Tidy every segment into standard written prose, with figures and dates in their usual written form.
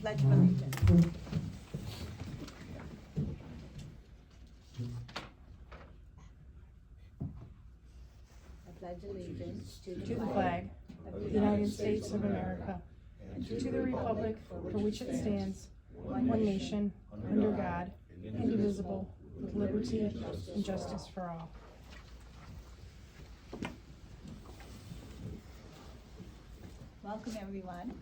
Pledge of Allegiance. I pledge allegiance to To the flag of the United States of America and to the republic for which it stands, one nation, under God, indivisible, with liberty and justice for all. Welcome, everyone.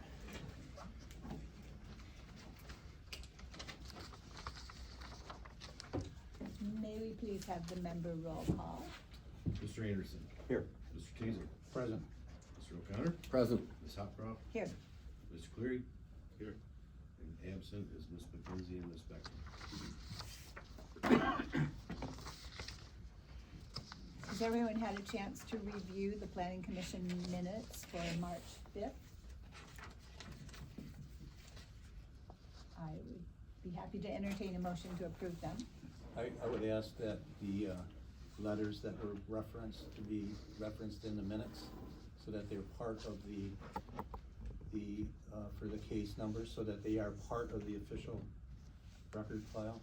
May we please have the member roll call? Mr. Anderson. Here. Mr. Teaser. Present. Mr. O'Connor. Present. Ms. Hopcroft. Here. Mr. Cleary. Here. And absent is Ms. McKenzie and Ms. Becker. Has everyone had a chance to review the Planning Commission minutes for March 5th? I would be happy to entertain a motion to approve them. I would ask that the letters that were referenced to be referenced in the minutes so that they're part of the for the case numbers, so that they are part of the official record file.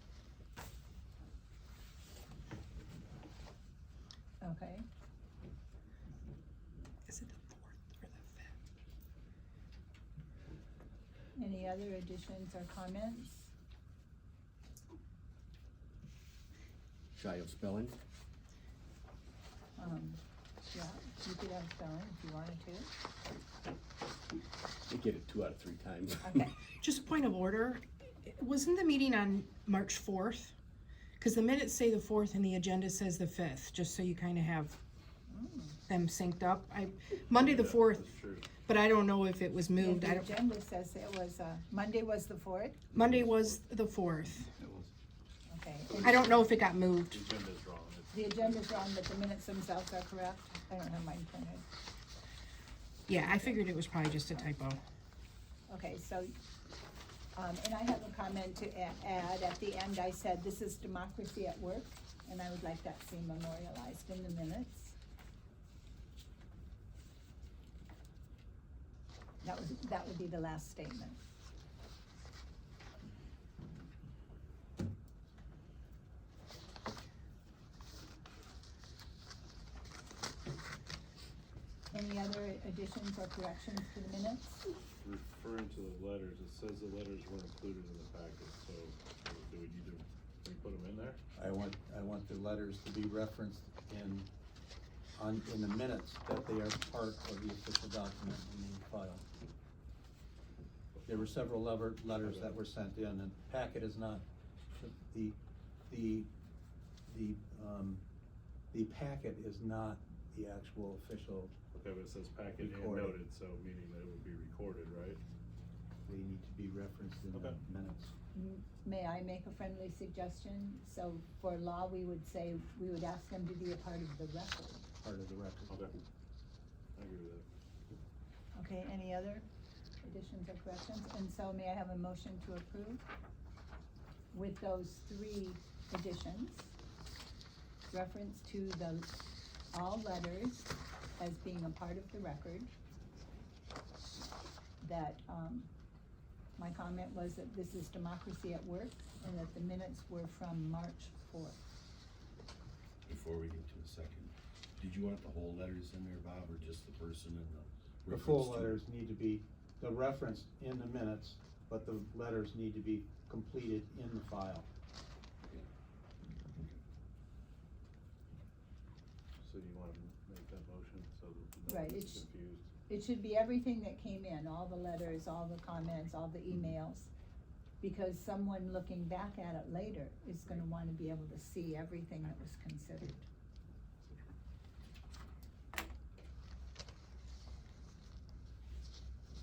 Okay. Is it the 4th or the 5th? Any other additions or comments? Shy of spelling? Yeah, you could have spelling if you wanted to. You get it 2 out of 3 times. Okay. Just a point of order, wasn't the meeting on March 4th? Because the minutes say the 4th and the agenda says the 5th, just so you kind of have them synced up. Monday the 4th, but I don't know if it was moved. Yeah, I the don't. agenda says it was, Monday was the 4th? Monday was the 4th. Okay. I don't know if it got moved. The agenda's wrong, but the minutes themselves are correct? I don't have mine printed. Yeah, I figured it was probably just a typo. Okay, so, and I have a comment to add. At the end, I said, this is democracy at work, and I would like that seen memorialized in the minutes. That would be the last statement. Any other additions or corrections to the minutes? Referring to the letters, it says the letters weren't included in the packet, so do we need to, can we put them in there? I want the letters to be referenced in the minutes, that they are part of the official document in the file. There were several letters that were sent in, and packet is not, the packet is not the actual official. Okay, but it says packet and Recorded. noted, so meaning that it would be recorded, right? They need to be referenced in the Okay. minutes. May I make a friendly suggestion? So for law, we would say, we would ask them to be a part of the record. Part of the record. Okay. I agree with that. Okay, any other additions or corrections? And so may I have a motion to approve with those 3 additions? Reference to all letters as being a part of the record. That, my comment was that this is democracy at work, and that the minutes were from March 4th. Before we get to the second, did you want the whole letters in there, Bob, or just the person and the The reference full to it? letters need to be, the reference in the minutes, but the letters need to be completed in the file. So do you wanna make that motion so that Right, no one's it's- confused? It should be everything that came in, all the letters, all the comments, all the emails, because someone looking back at it later is gonna wanna be able to see everything that was considered.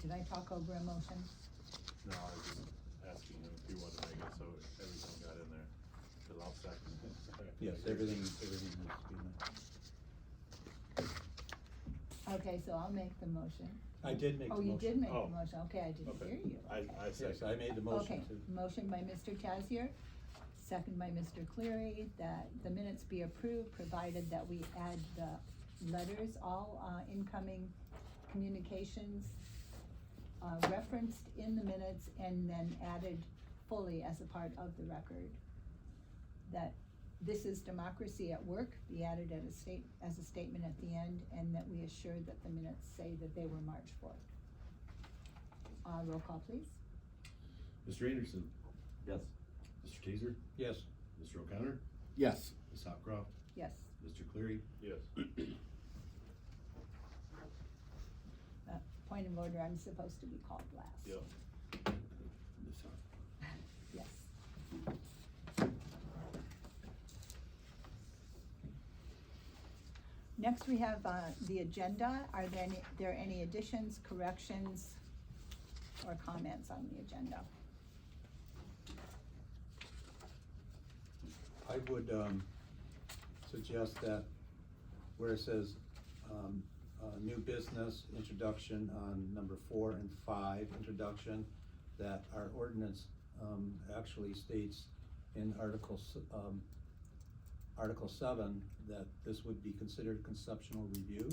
Did I talk over a motion? No, I was just asking him if he wanted to make it so everything got in there, cause I'll second it. Yes, everything needs to be in. Okay, so I'll make the motion. I did make the Oh, motion. you did make the Oh. motion, okay, I didn't Okay. hear you. I Yes, second. I made the motion Okay, to. motion by Mr. Tazier, second by Mr. Cleary, that the minutes be approved, provided that we add the letters, all incoming communications referenced in the minutes and then added fully as a part of the record. That this is democracy at work, be added as a statement at the end, and that we assured that the minutes say that they were March 4th. Roll call, please. Mr. Anderson, Yes. Mr. Taser, Yes. Mr. O'Connor, Yes. Ms. Hopcroft, Yes. Mr. Cleary. Yes. Point of order, I'm supposed to be called last. Yep. Ms. Hop- Yes. Next, we have, the agenda. Are there any additions, corrections, or comments on the agenda? I would, suggest that where it says, new business introduction on number 4 and 5, introduction, that our ordinance, actually states in Article 7, that this would be considered conceptual review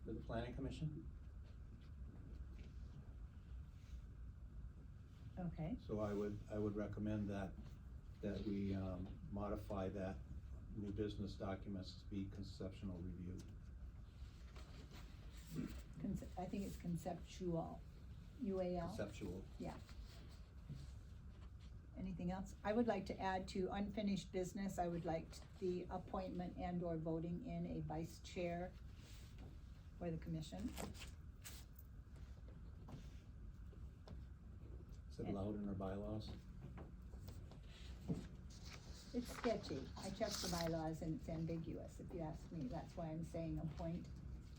for the planning commission. Okay, So I would recommend that we, modify that new business documents to be conceptual review. I think it's conceptual, UAL. Conceptual. Yeah. Anything else? I would like to add to unfinished business, I would like the appointment and or voting in a vice chair for the commission. Is it allowed in our bylaws? It's sketchy. I checked the bylaws and it's ambiguous, if you ask me. That's why I'm saying appoint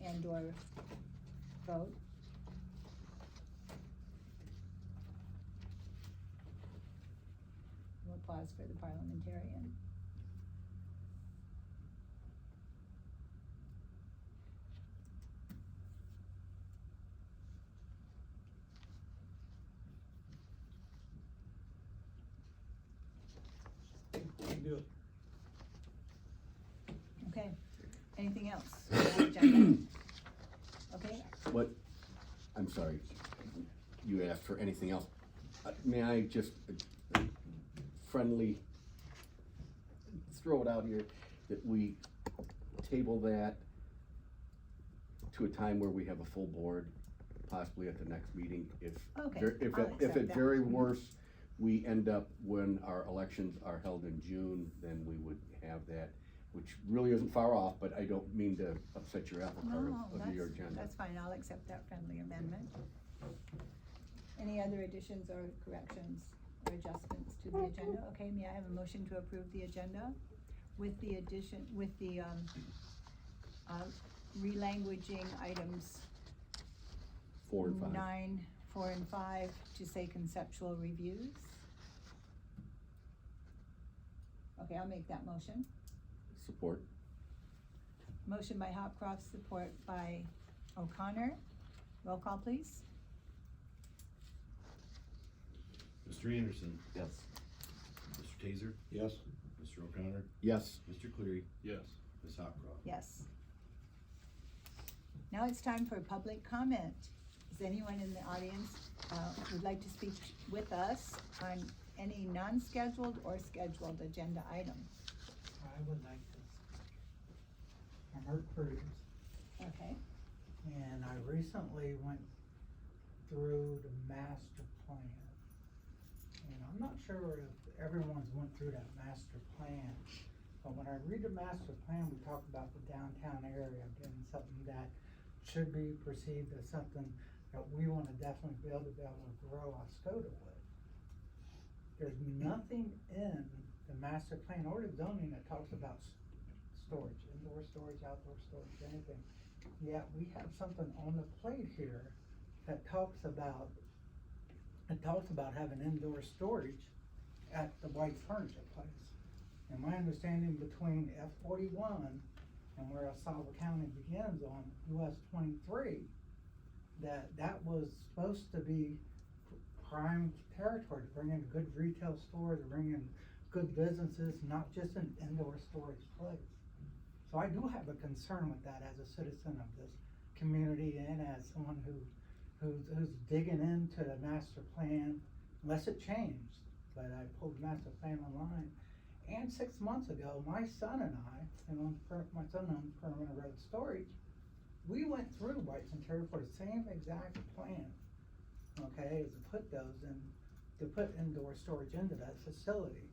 and or vote. We'll pause for the parliamentarian. You can do it. Okay, anything else on the agenda? Okay, What, I'm sorry, you asked for anything else. May I just friendly throw it out here that we table that to a time where we have a full board, possibly at the next meeting, if, Okay, if I'll at accept that. very worst, we end up when our elections are held in June, then we would have that, which really isn't far off, but I don't mean to upset your apple cart No, of your agenda. that's fine, I'll accept that friendly amendment. Any other additions or corrections or adjustments to the agenda? Okay, may I have a motion to approve the agenda with the addition, with the, relanguaging items 4 and 5. 9, 4, and 5 to say conceptual reviews? Okay, I'll make that motion. Support. Motion by Hopcroft, support by O'Connor. Roll call, please. Mr. Anderson, Yes. Mr. Taser, Yes? Mr. O'Connor, Yes. Mr. Cleary, Yes. Ms. Hopcroft. Yes. Now it's time for public comment. Is anyone in the audience, would like to speak with us on any non-scheduled or scheduled agenda item? I would like to. I'm Art Cruz, Okay, and I recently went through the master plan. And I'm not sure if everyone's went through that master plan, but when I read the master plan, we talk about the downtown area being something that should be perceived as something that we wanna definitely be able to grow Oscoda with. There's nothing in the master plan or the zoning that talks about storage, indoor storage, outdoor storage, anything. Yet we have something on the plate here that talks about having indoor storage at the White Furniture Place. And my understanding between F41 and where Oscoda County begins on US 23, that was supposed to be prime territory to bring in good retail stores, to bring in good businesses, not just an indoor storage place. So I do have a concern with that as a citizen of this community and as someone who who's digging into the master plan, unless it changed, but I pulled the master plan online. And 6 months ago, my son and I, my son owns Permanent Road Storage, we went through White Centauri for the same exact plan, okay, to put those in, to put indoor storage into that facility.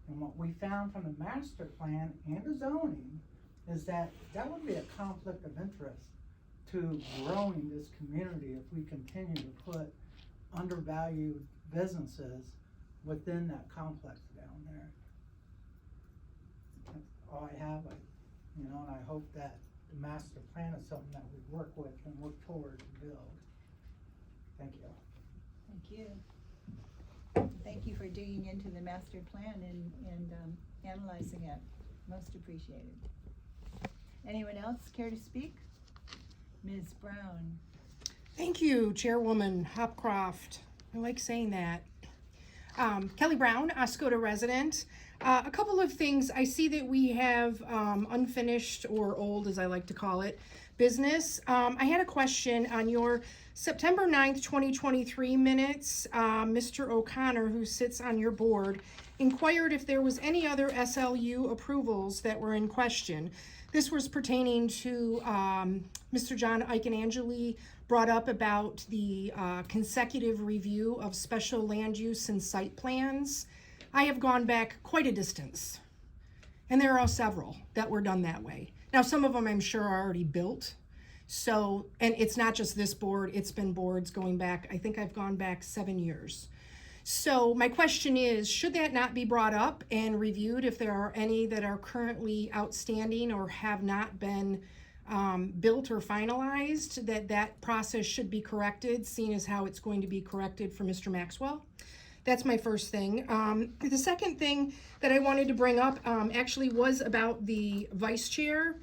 And what we found from the master plan and the zoning is that that would be a conflict of interest to growing this community if we continue to put undervalued businesses within that complex down there. That's all I have, and I hope that the master plan is something that we work with and work toward and build. Thank you. Thank you. Thank you for digging into the master plan and analyzing it. Most appreciated. Anyone else care to speak? Ms. Brown. Thank you, Chairwoman Hopcroft. I like saying that. Kelly Brown, Oscoda resident. A couple of things. I see that we have unfinished, or old as I like to call it, business. I had a question on your September 9th, 2023 minutes. Mr. O'Connor, who sits on your board, inquired if there was any other SLU approvals that were in question. This was pertaining to Mr. John Iconangeli brought up about the consecutive review of special land use and site plans. I have gone back quite a distance, and there are several that were done that way. Now, some of them I'm sure are already built. So, and it's not just this board, it's been boards going back, I think I've gone back 7 years. So my question is, should that not be brought up and reviewed if there are any that are currently outstanding or have not been built or finalized, that process should be corrected, seeing as how it's going to be corrected for Mr. Maxwell? That's my first thing. The second thing that I wanted to bring up actually was about the vice chair.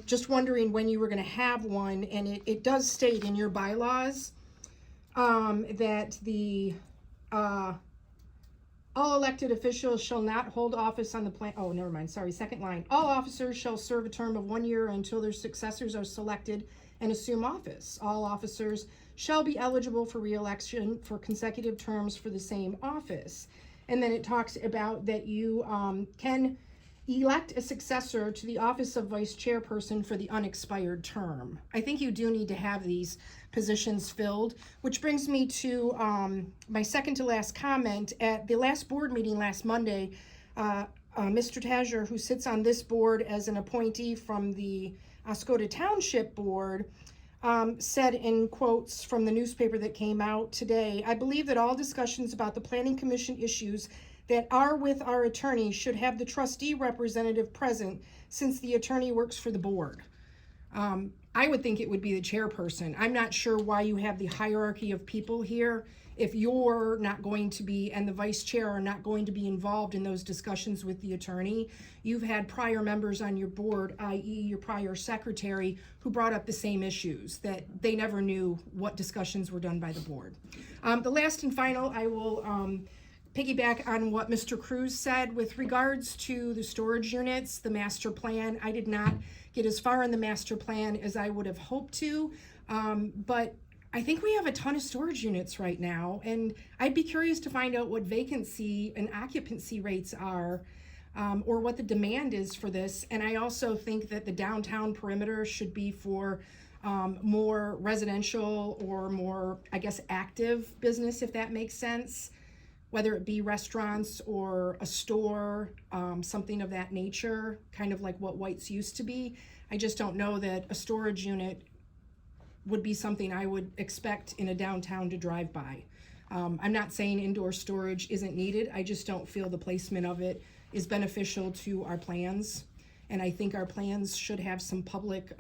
Just wondering when you were going to have one, and it does state in your bylaws that the all elected officials shall not hold office on the plan. Oh, never mind. Sorry. Second line. All officers shall serve a term of 1 year until their successors are selected and assume office. All officers shall be eligible for re-election for consecutive terms for the same office. And then it talks about that you can elect a successor to the office of vice chairperson for the unexpired term. I think you do need to have these positions filled, which brings me to my second to last comment. At the last board meeting last Monday, Mr. Tajer, who sits on this board as an appointee from the Oscoda Township Board, said in quotes from the newspaper that came out today, "I believe that all discussions about the Planning Commission issues that are with our attorney should have the trustee representative present, since the attorney works for the board." I would think it would be the chairperson. I'm not sure why you have the hierarchy of people here if you're not going to be, and the vice chair are not going to be involved in those discussions with the attorney. You've had prior members on your board, i.e. your prior secretary, who brought up the same issues, that they never knew what discussions were done by the board. The last and final, I will piggyback on what Mr. Cruz said with regards to the storage units, the master plan. I did not get as far in the master plan as I would have hoped to, but I think we have a ton of storage units right now, and I'd be curious to find out what vacancy and occupancy rates are, or what the demand is for this. And I also think that the downtown perimeter should be for more residential or more, I guess, active business, if that makes sense, whether it be restaurants or a store, something of that nature, kind of like what White's used to be. I just don't know that a storage unit would be something I would expect in a downtown to drive by. I'm not saying indoor storage isn't needed. I just don't feel the placement of it is beneficial to our plans. And I think our plans should have some public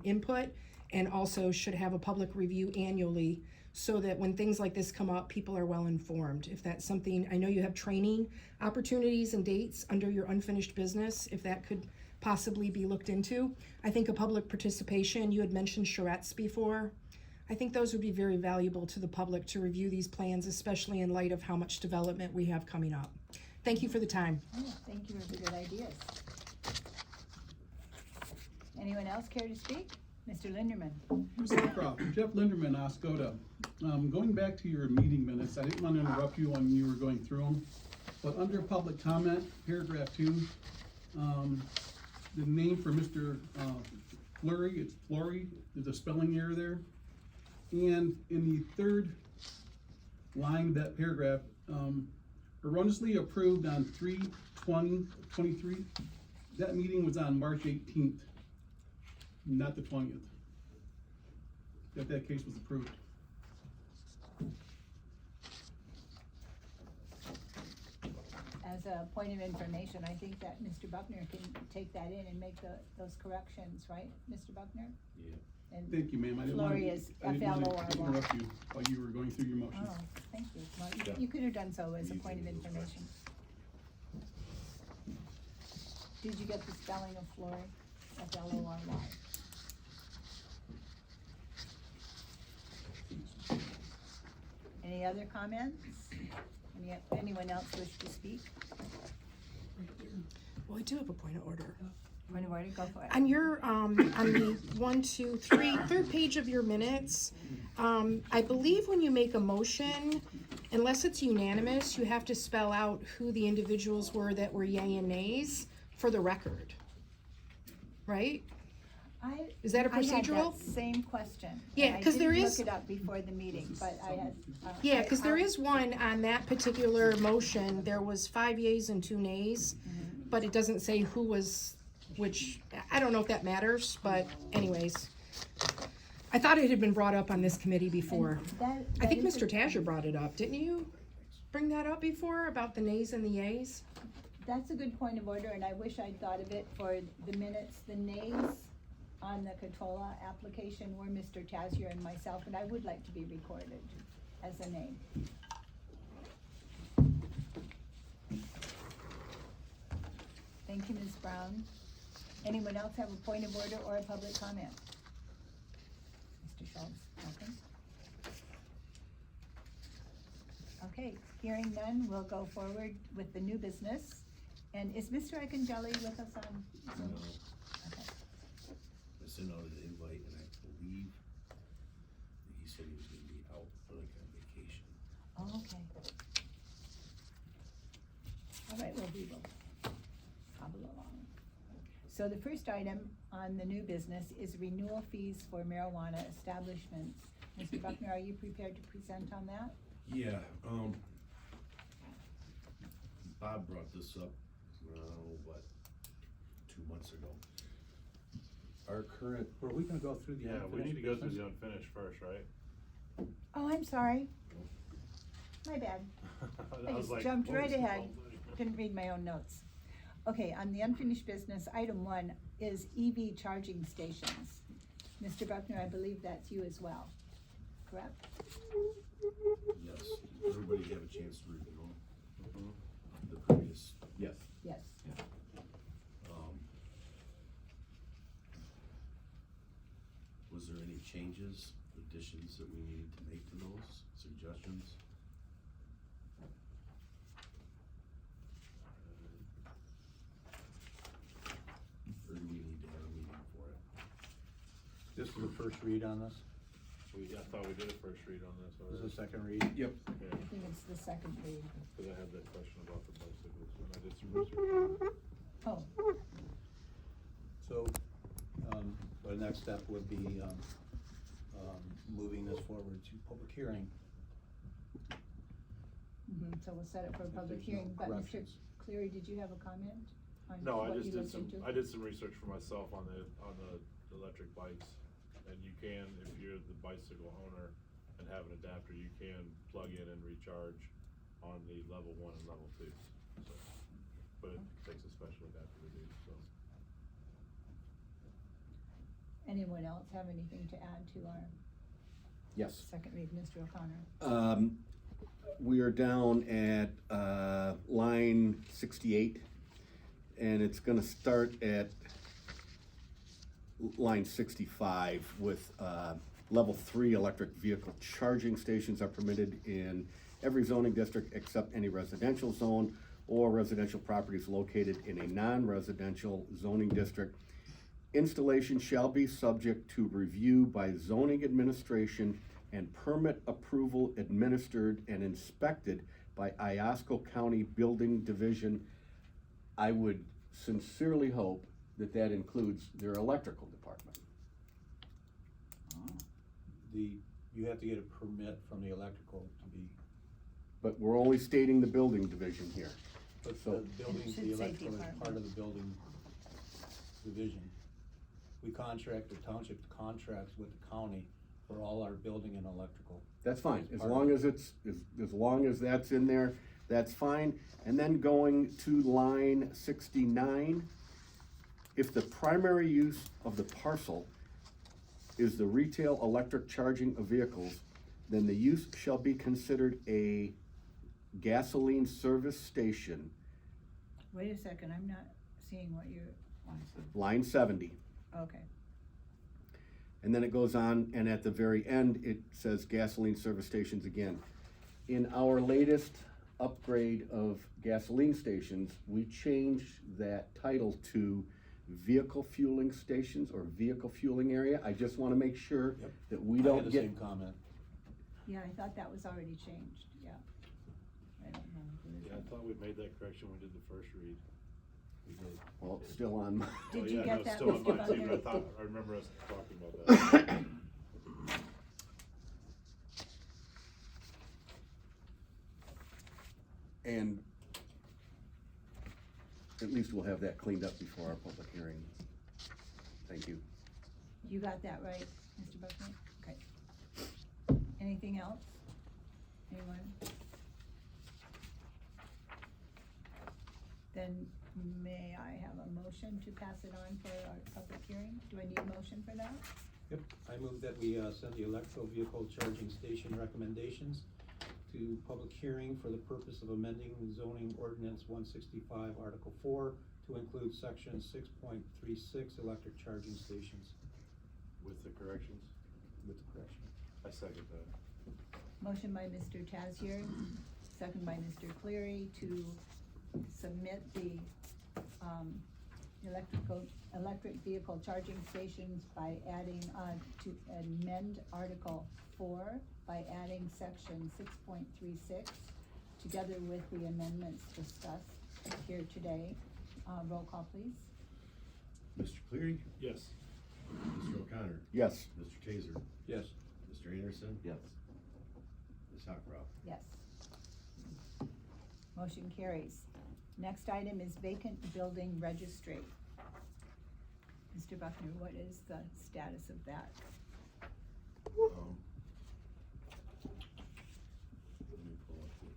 input, and also should have a public review annually, so that when things like this come up, people are well informed. If that's something, I know you have training opportunities and dates under your unfinished business, if that could possibly be looked into. I think a public participation, you had mentioned charrettes before. I think those would be very valuable to the public to review these plans, especially in light of how much development we have coming up. Thank you for the time. Oh, thank you for the good ideas. Anyone else care to speak? Mr. Linderman. Jeff Linderman, Oscoda. Going back to your meeting minutes, I didn't want to interrupt you when you were going through them, but under public comment, paragraph 2, the name for Mr. Flurry, it's Flory, there's a spelling error there. And in the third line of that paragraph, erroneously approved on 3/20/23. That meeting was on March 18th, not the 20th. That case was approved. As a point of information, I think that Mr. Buckner can take that in and make those corrections, right, Mr. Buckner? Yeah. And Thank you, ma'am. I didn't want Flory to is interrupt FLORY. you while you were going through your motions. Oh, thank you. Well, Yeah. you could have done so as a You point of can do those information. Did you get the spelling of Flory? FLORY. Any other comments? Anyone else wish to speak? Well, I do have a point of order. Point of order, go for it. On your, on the 1, 2, 3, third page of your minutes, I believe when you make a motion, unless it's unanimous, you have to spell out who the individuals were that were yay and nays for the record. Right? Is that a I had procedural? that same question. Yeah, 'cause there I is- didn't look it up before the meeting, but I had. Yeah, because there is one on that particular motion, there was 5 yeas and 2 nays, but it doesn't say who was which. I don't know if that matters, but anyways. I thought it had been brought up on this committee before. I think Mr. Tasher brought it up, didn't you bring that up before, about the nays and the yays? That's a good point of order, and I wish I'd thought of it for the minutes. The nays on the Controlla application were Mr. Tazier and myself, and I would like to be recorded as a name. Thank you, Ms. Brown. Anyone else have a point of order or a public comment? Mr. Schultz, nothing? Okay, hearing none, we'll go forward with the new business. And is Mr. Ekanjali with us on Zoom? Okay. I sent out an invite and I believe that he said he was gonna be out for like on vacation. Oh, okay. All right, well, we will hobble along. So the first item on the new business is renewal fees for marijuana establishments. Mr. Buckner, are you prepared to present on that? Yeah, Bob brought this up, 2 months ago. Our current, Were we gonna go through the Yeah, we need to unfinished go through business? the unfinished first, right? Oh, I'm sorry. My bad. I was just like, jumped what right was the ahead. whole- Didn't read my own notes. Okay, on the unfinished business, item 1 is EV charging stations. Mr. Buckner, I believe that's you as well, correct? yes, everybody have a chance to review the previous, Yes. Yes. was there any changes, additions that we needed to make to those, suggestions? Or do we need to have a meeting for it? This is the first read on this? I thought we did a first read on this This is already. the second read? Yep. Yeah, I think it's the second read. cause I had that question about the bicycles when I did some research. Oh, So, the next step would be, moving this forward to public hearing. so we'll set it for a If public there's hearing, no but Mr. corrections. Cleary, did you have a comment on No, I what just you did looked some, into? I did some research for myself on the electric bikes. And you can, if you're the bicycle owner and have an adapter, you can plug in and recharge on the level 1 and level 2, so. But it takes a special adapter to do, so. Anyone else have anything to add to our Yes. second read, Mr. O'Connor? We are down at, line 68, and it's gonna start at line 65 with, level 3 electric vehicle charging stations are permitted in every zoning district except any residential zone or residential properties located in a non-residential zoning district. installation shall be subject to review by zoning administration and permit approval administered and inspected by Iosco County Building Division. I would sincerely hope that that includes their electrical department. You have to get a permit from the electrical to be, But we're only stating the building division here. but So- the building, should the say electrical is part department. of the building division. We contract, the township contracts with the county for all our building and electrical. That's fine, It's as part long of- as it's, as long as that's in there, that's fine. And then going to line 69, if the primary use of the parcel is the retail electric charging of vehicles, then the use shall be considered a gasoline service station, Wait a second, I'm not seeing what you're, line 70. okay. And then it goes on, and at the very end, it says gasoline service stations again. In our latest upgrade of gasoline stations, we changed that title to vehicle fueling stations or vehicle fueling area. I just wanna make sure Yep. that we I had don't the get, same comment. Yeah, I thought that was already changed, yeah. I don't know. who is Yeah, I it? thought we made that correction when we did the first read. We did. well, it's still on my. Did Oh, you yeah, get no, that, still on Mr. mine too, but I Buckner? thought, I remember us talking about that. And at least we'll have that cleaned up before our public hearing. Thank you. You got that right, Mr. Buckner? Okay. Anything else? Anyone? Then may I have a motion to pass it on for our public hearing? Do I need a motion for that? Yep, I move that we, send the electrical vehicle charging station recommendations to public hearing for the purpose of amending zoning ordinance 165, Article 4, to include section 6.36 electric charging stations With the corrections, with the correction. I second that. Motion by Mr. Tazier, second by Mr. Cleary to submit the, electric vehicle charging stations by adding, to amend Article 4 by adding section 6.36, together with the amendments discussed here today. Roll call, please. Mr. Cleary? Yes. Mr. O'Connor? Yes. Mr. Taser? Yes. Mr. Anderson? Yes. Ms. Hawkrop? Yes. Motion carries. Next item is vacant building registry. Mr. Buckner, what is the status of that? Let me pull up the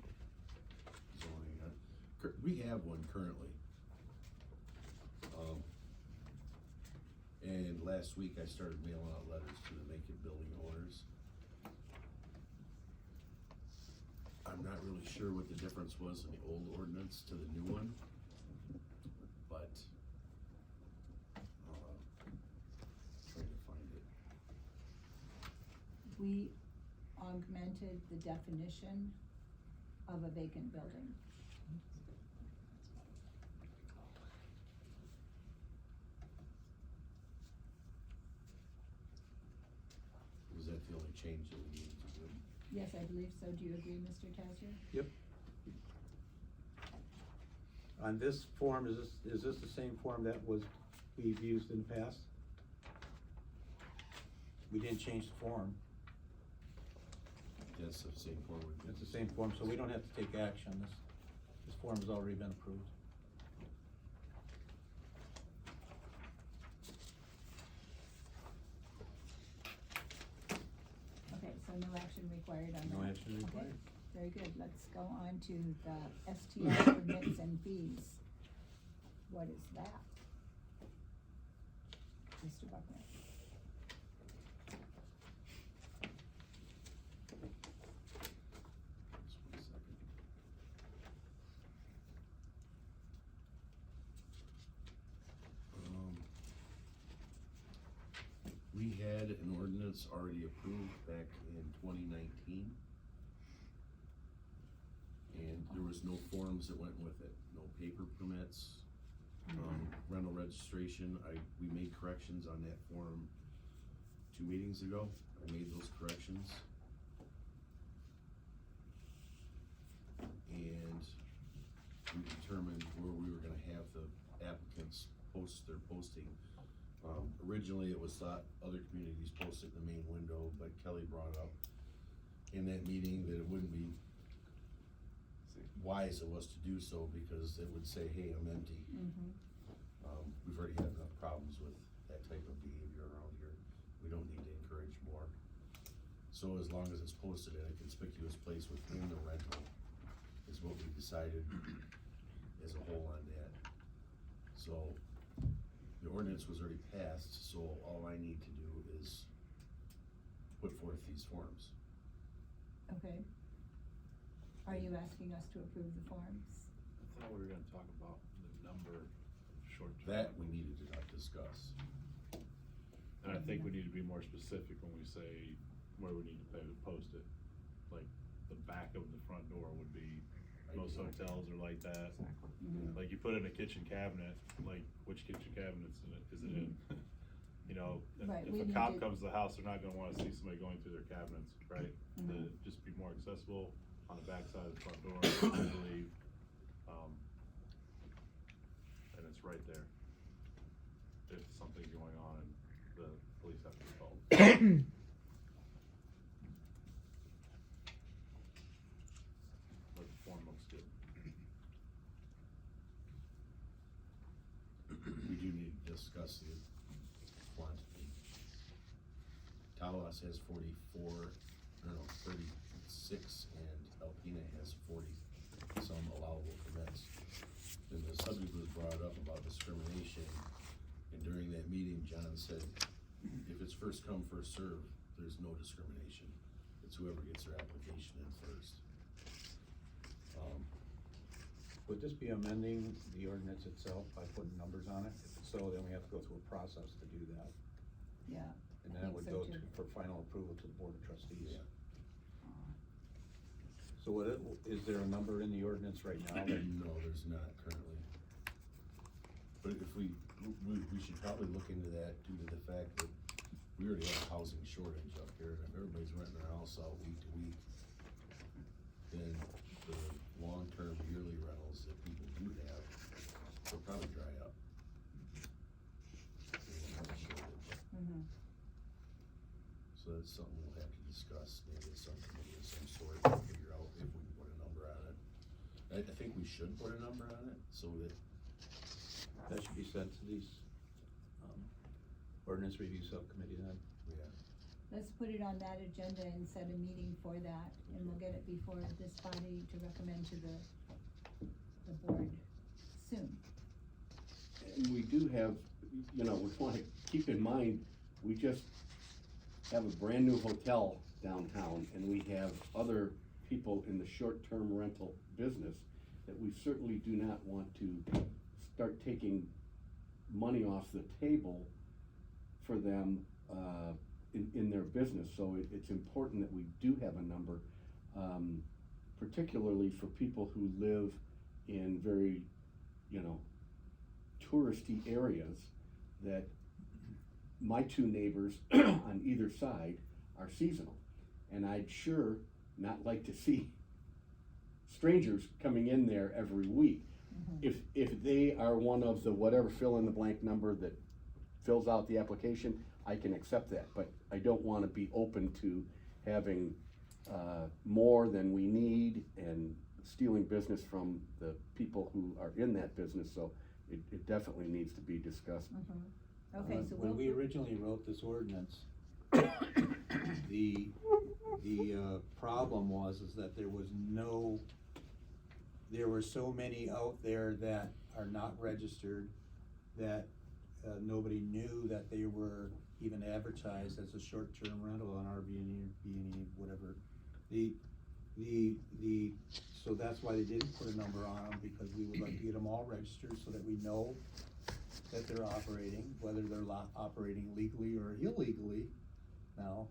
zoning. We have one currently. And last week I started mailing out letters to the vacant building owners. I'm not really sure what the difference was in the old ordinance to the new one, but, trying to find it. We augmented the definition of a vacant building. Was that the only change that we needed to do? Yes, I believe so. Do you agree, Mr. Tazier? Yep. On this form, is this the same form that we've used in the past? We didn't change the form. That's the same form. It's the same form, so we don't have to take action. This form has already been approved. Okay, so no action required on that? No action required. Okay, very good. Let's go on to the STR permits and fees. What is that? Mr. Buckner? Just 1 second. We had an ordinance already approved back in 2019. And there was no forms that went with it, no paper permits, Rental registration, we made corrections on that form 2 meetings ago. I made those corrections. And we determined where we were gonna have the applicants post their posting. Originally, it was thought other communities posted in the main window, but Kelly brought up in that meeting that it wouldn't be wise of us to do so, because it would say, hey, I'm empty. We've already had enough problems with that type of behavior around here. We don't need to encourage more. So as long as it's posted in a conspicuous place within the rental is what we decided as a whole on that. So the ordinance was already passed, so all I need to do is put forth these forms. Okay. Are you asking us to approve the forms? I thought we were gonna talk about the number of short-term. That we needed to not discuss. And I think we need to be more specific when we say where we need to post it. Like, the back of the front door would be, most hotels are like that. Like, you put it in a kitchen cabinet, like, which kitchen cabinets is it in? You know, Right, we if a need cop to- comes to the house, they're not gonna wanna see somebody going through their cabinets, right? To just be more accessible on the back side of the front door, I believe. And it's right there. If something's going on and the police have to be called. But the form looks good. We do need to discuss the quantity. Tawas has 36, and Alpena has 40 some allowable permits. And the subject was brought up about discrimination, and during that meeting, John said, if it's first come, first served, there's no discrimination. It's whoever gets their application in first. Would this be amending the ordinance itself by putting numbers on it? If so, then we have to go through a process to do that. Yeah. And I then it think would so go too. for final approval to the board of trustees. Yeah. So is there a number in the ordinance right now? No, there's not currently. But if we should probably look into that due to the fact that we already have a housing shortage up here, and if everybody's renting their house out week to week, then the long-term yearly rentals that people do have will probably dry up. We won't have a shortage. So that's something we'll have to discuss, maybe at some committee of some sort, to figure out if we can put a number on it. I think we should put a number on it, so that That should be sent to these, ordinance review subcommittee then. Let's put it on that agenda and set a meeting for that, and we'll get it before this body to recommend to the board soon. And we do have, we wanna keep in mind, we just have a brand new hotel downtown, and we have other people in the short-term rental business that we certainly do not want to start taking money off the table for them, in their business. So it's important that we do have a number, particularly for people who live in very, touristy areas, that my two neighbors on either side are seasonal. And I'd sure not like to see strangers coming in there every week. If they are one of the whatever fill in the blank number that fills out the application, I can accept that, but I don't wanna be open to having, more than we need and stealing business from the people who are in that business, so it definitely needs to be discussed. Okay, so When we we'll, originally wrote this ordinance, the problem was that there were so many out there that are not registered, that nobody knew that they were even advertised as a short-term rental on Airbnb, whatever. So that's why they didn't put a number on them, because we would like to get them all registered so that we know that they're operating, whether they're operating legally or illegally. Now,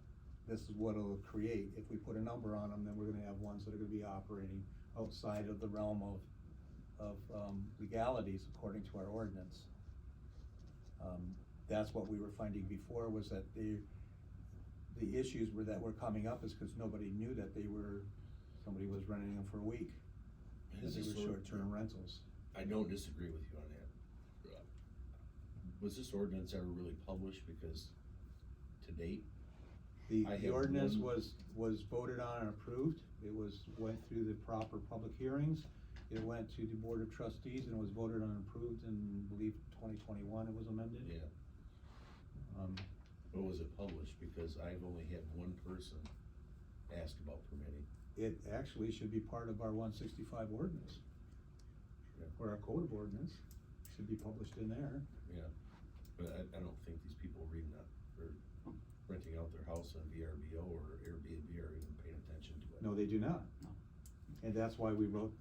this is what it'll create. If we put a number on them, then we're gonna have ones that are gonna be operating outside of the realm of legalities according to our ordinance. That's what we were finding before, was that the issues that were coming up is because nobody knew that somebody was renting them for a week. Is They this were sort- short-term rentals. I don't disagree with you on that. Was this ordinance ever really published? Because to date, I The have ordinance one- was voted on and approved. It went through the proper public hearings. It went to the Board of Trustees and was voted on and approved in, I believe, 2021 it was amended. yeah, but was it published? Because I've only had one person ask about permitting. It actually should be part of our 165 ordinance, Yeah. or our code of ordinance, should be published in there. Yeah, but I don't think these people reading that, or renting out their house on VRBO or Airbnb are even paying attention to it. No, they do not. And that's why we wrote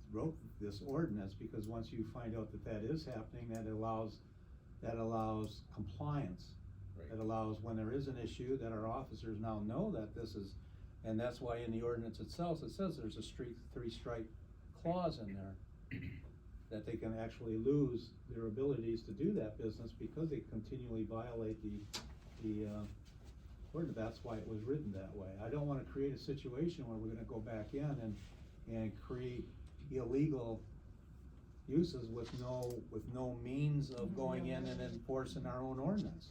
this ordinance, because once you find out that that is happening, that allows compliance. Right. That allows, when there is an issue, that our officers now know that this is, and that's why in the ordinance itself, it says there's a three-strike clause in there. That they can actually lose their abilities to do that business because they continually violate the ordinance. That's why it was written that way. I don't wanna create a situation where we're gonna go back in and create illegal uses with no means of going in and enforcing our own ordinance.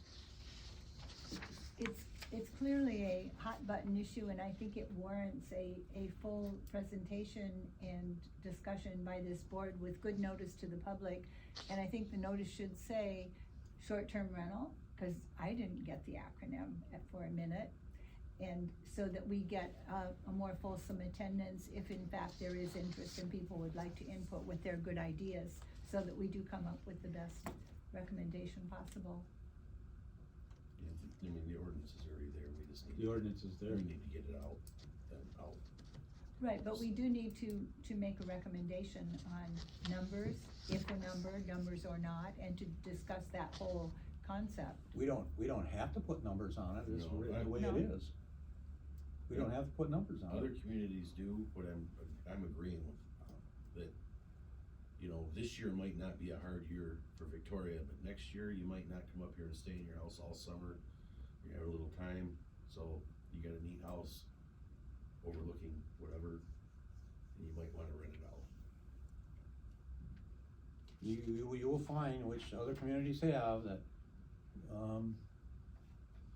It's clearly a hot button issue, and I think it warrants a full presentation and discussion by this board with good notice to the public. And I think the notice should say short-term rental, cause I didn't get the acronym for a minute. And so that we get a more fulsome attendance if in fact there is interest and people would like to input with their good ideas, so that we do come up with the best recommendation possible. Yeah, I mean, the ordinance is already there, we just need. The ordinance is there. We need to get it out, and out. Right, but we do need to make a recommendation on numbers, if a numbers or not, and to discuss that whole concept. We don't have to put numbers on it, it's No, written the way No. it is. We don't have to put numbers on Other it. communities do, but I'm agreeing with, that, you know, this year might not be a hard year for Victoria, but next year you might not come up here and stay in your house all summer. You have a little time, so you got a neat house overlooking whatever, and you might wanna rent it out. You will find, which other communities have, that,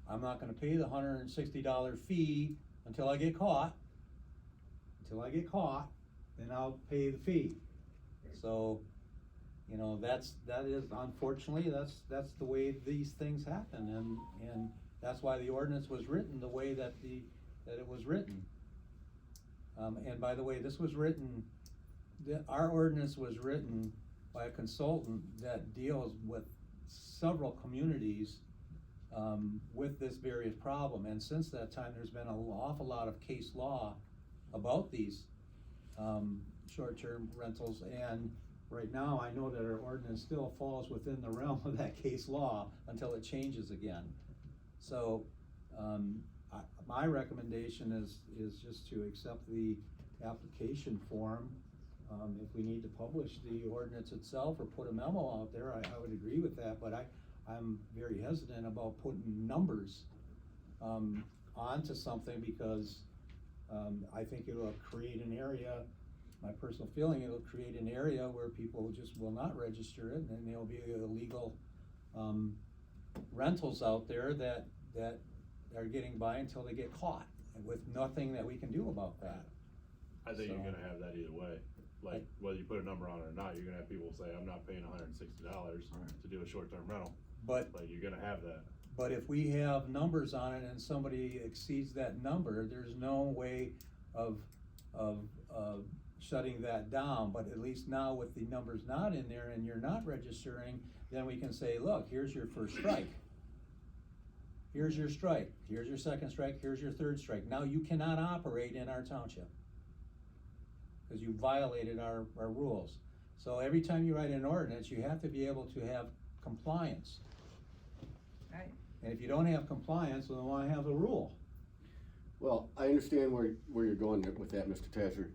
I'm not gonna pay the $160 fee until I get caught. Until I get caught, then I'll pay the fee. So, you know, that is, unfortunately, that's the way these things happen, and that's why the ordinance was written the way that it was written. And by the way, this was written, our ordinance was written by a consultant that deals with several communities, with this various problem, and since that time, there's been an awful lot of case law about these, short-term rentals, and right now, I know that our ordinance still falls within the realm of that case law until it changes again. So, my recommendation is just to accept the application form. If we need to publish the ordinance itself or put a memo out there, I would agree with that, but I'm very hesitant about putting numbers, onto something because, I think it'll create an area, my personal feeling, it'll create an area where people just will not register it, and then there'll be illegal, rentals out there that are getting by until they get caught, with nothing that we can do about that. I think you're So- gonna have that either way, like, whether you put a number on it or not, you're gonna have people say, I'm not paying $160 to do a short-term rental, But, like, you're gonna have that. but if we have numbers on it and somebody exceeds that number, there's no way of shutting that down, but at least now with the numbers not in there and you're not registering, then we can say, look, here's your first strike. Here's your strike, here's your second strike, here's your third strike. Now you cannot operate in our township, cause you violated our rules. So every time you write an ordinance, you have to be able to have compliance. Right. And if you don't have compliance, then why have a rule? Well, I understand where you're going with that, Mr. Tasser.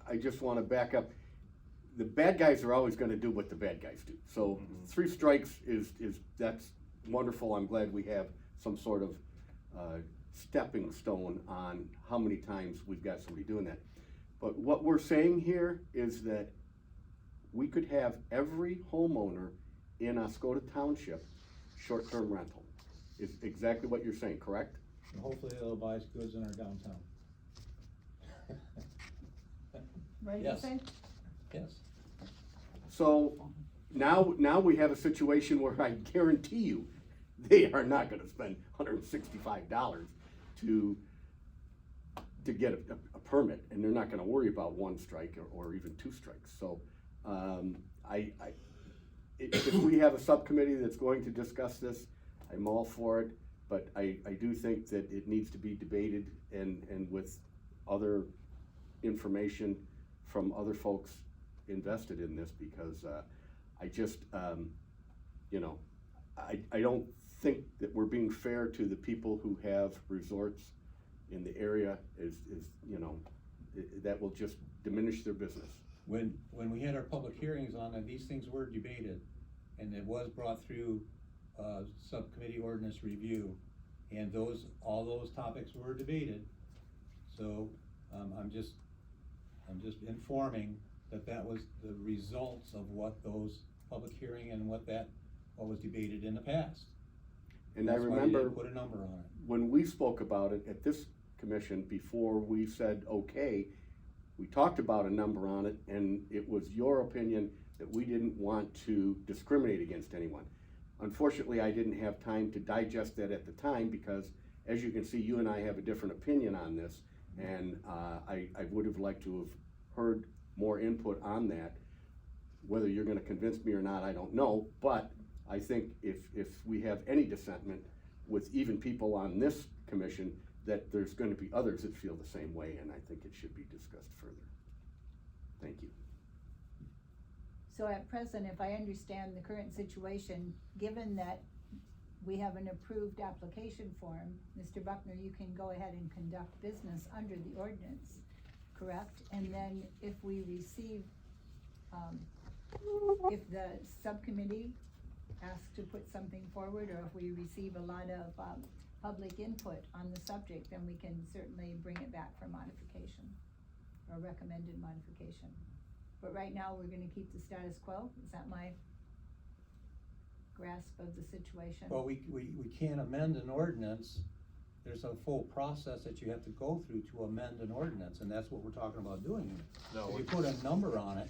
I just wanna back up. the bad guys are always gonna do what the bad guys do. So 3 strikes is, that's wonderful. I'm glad we have some sort of, stepping stone on how many times we've got somebody doing that. But what we're saying here is that we could have every homeowner in Oscoda Township short-term rental. Is exactly what you're saying, correct? And hopefully they'll buy us goods in our downtown. Right, you Yes. say? Yes. So now we have a situation where I guarantee you, they are not gonna spend $165 to get a permit, and they're not gonna worry about 1 strike or even 2 strikes. So, if we have a subcommittee that's going to discuss this, I'm all for it, but I do think that it needs to be debated and with other information from other folks invested in this, because, I just, you know, I don't think that we're being fair to the people who have resorts in the area, you know, that will just diminish their business. When we had our public hearings on it, these things were debated, and it was brought through, subcommittee ordinance review, and all those topics were debated. So, I'm just informing that was the results of what those public hearing and what was debated in the past. And I That's why you remember didn't put a number on it. when we spoke about it at this commission, before we said, okay, we talked about a number on it, and it was your opinion that we didn't want to discriminate against anyone. Unfortunately, I didn't have time to digest that at the time, because as you can see, you and I have a different opinion on this, and I would have liked to have heard more input on that. Whether you're gonna convince me or not, I don't know, but I think if we have any dissentment with even people on this commission, that there's gonna be others that feel the same way, and I think it should be discussed further. Thank you. So at present, if I understand the current situation, given that we have an approved application form, Mr. Buckner, you can go ahead and conduct business under the ordinance, correct? And then if we receive, if the subcommittee asks to put something forward, or if we receive a lot of, public input on the subject, then we can certainly bring it back for modification, or recommended modification. But right now, we're gonna keep the status quo, is that my grasp of the situation? Well, we can't amend an ordinance. There's a full process that you have to go through to amend an ordinance, and that's what we're talking about doing here. No, If you put a number on it,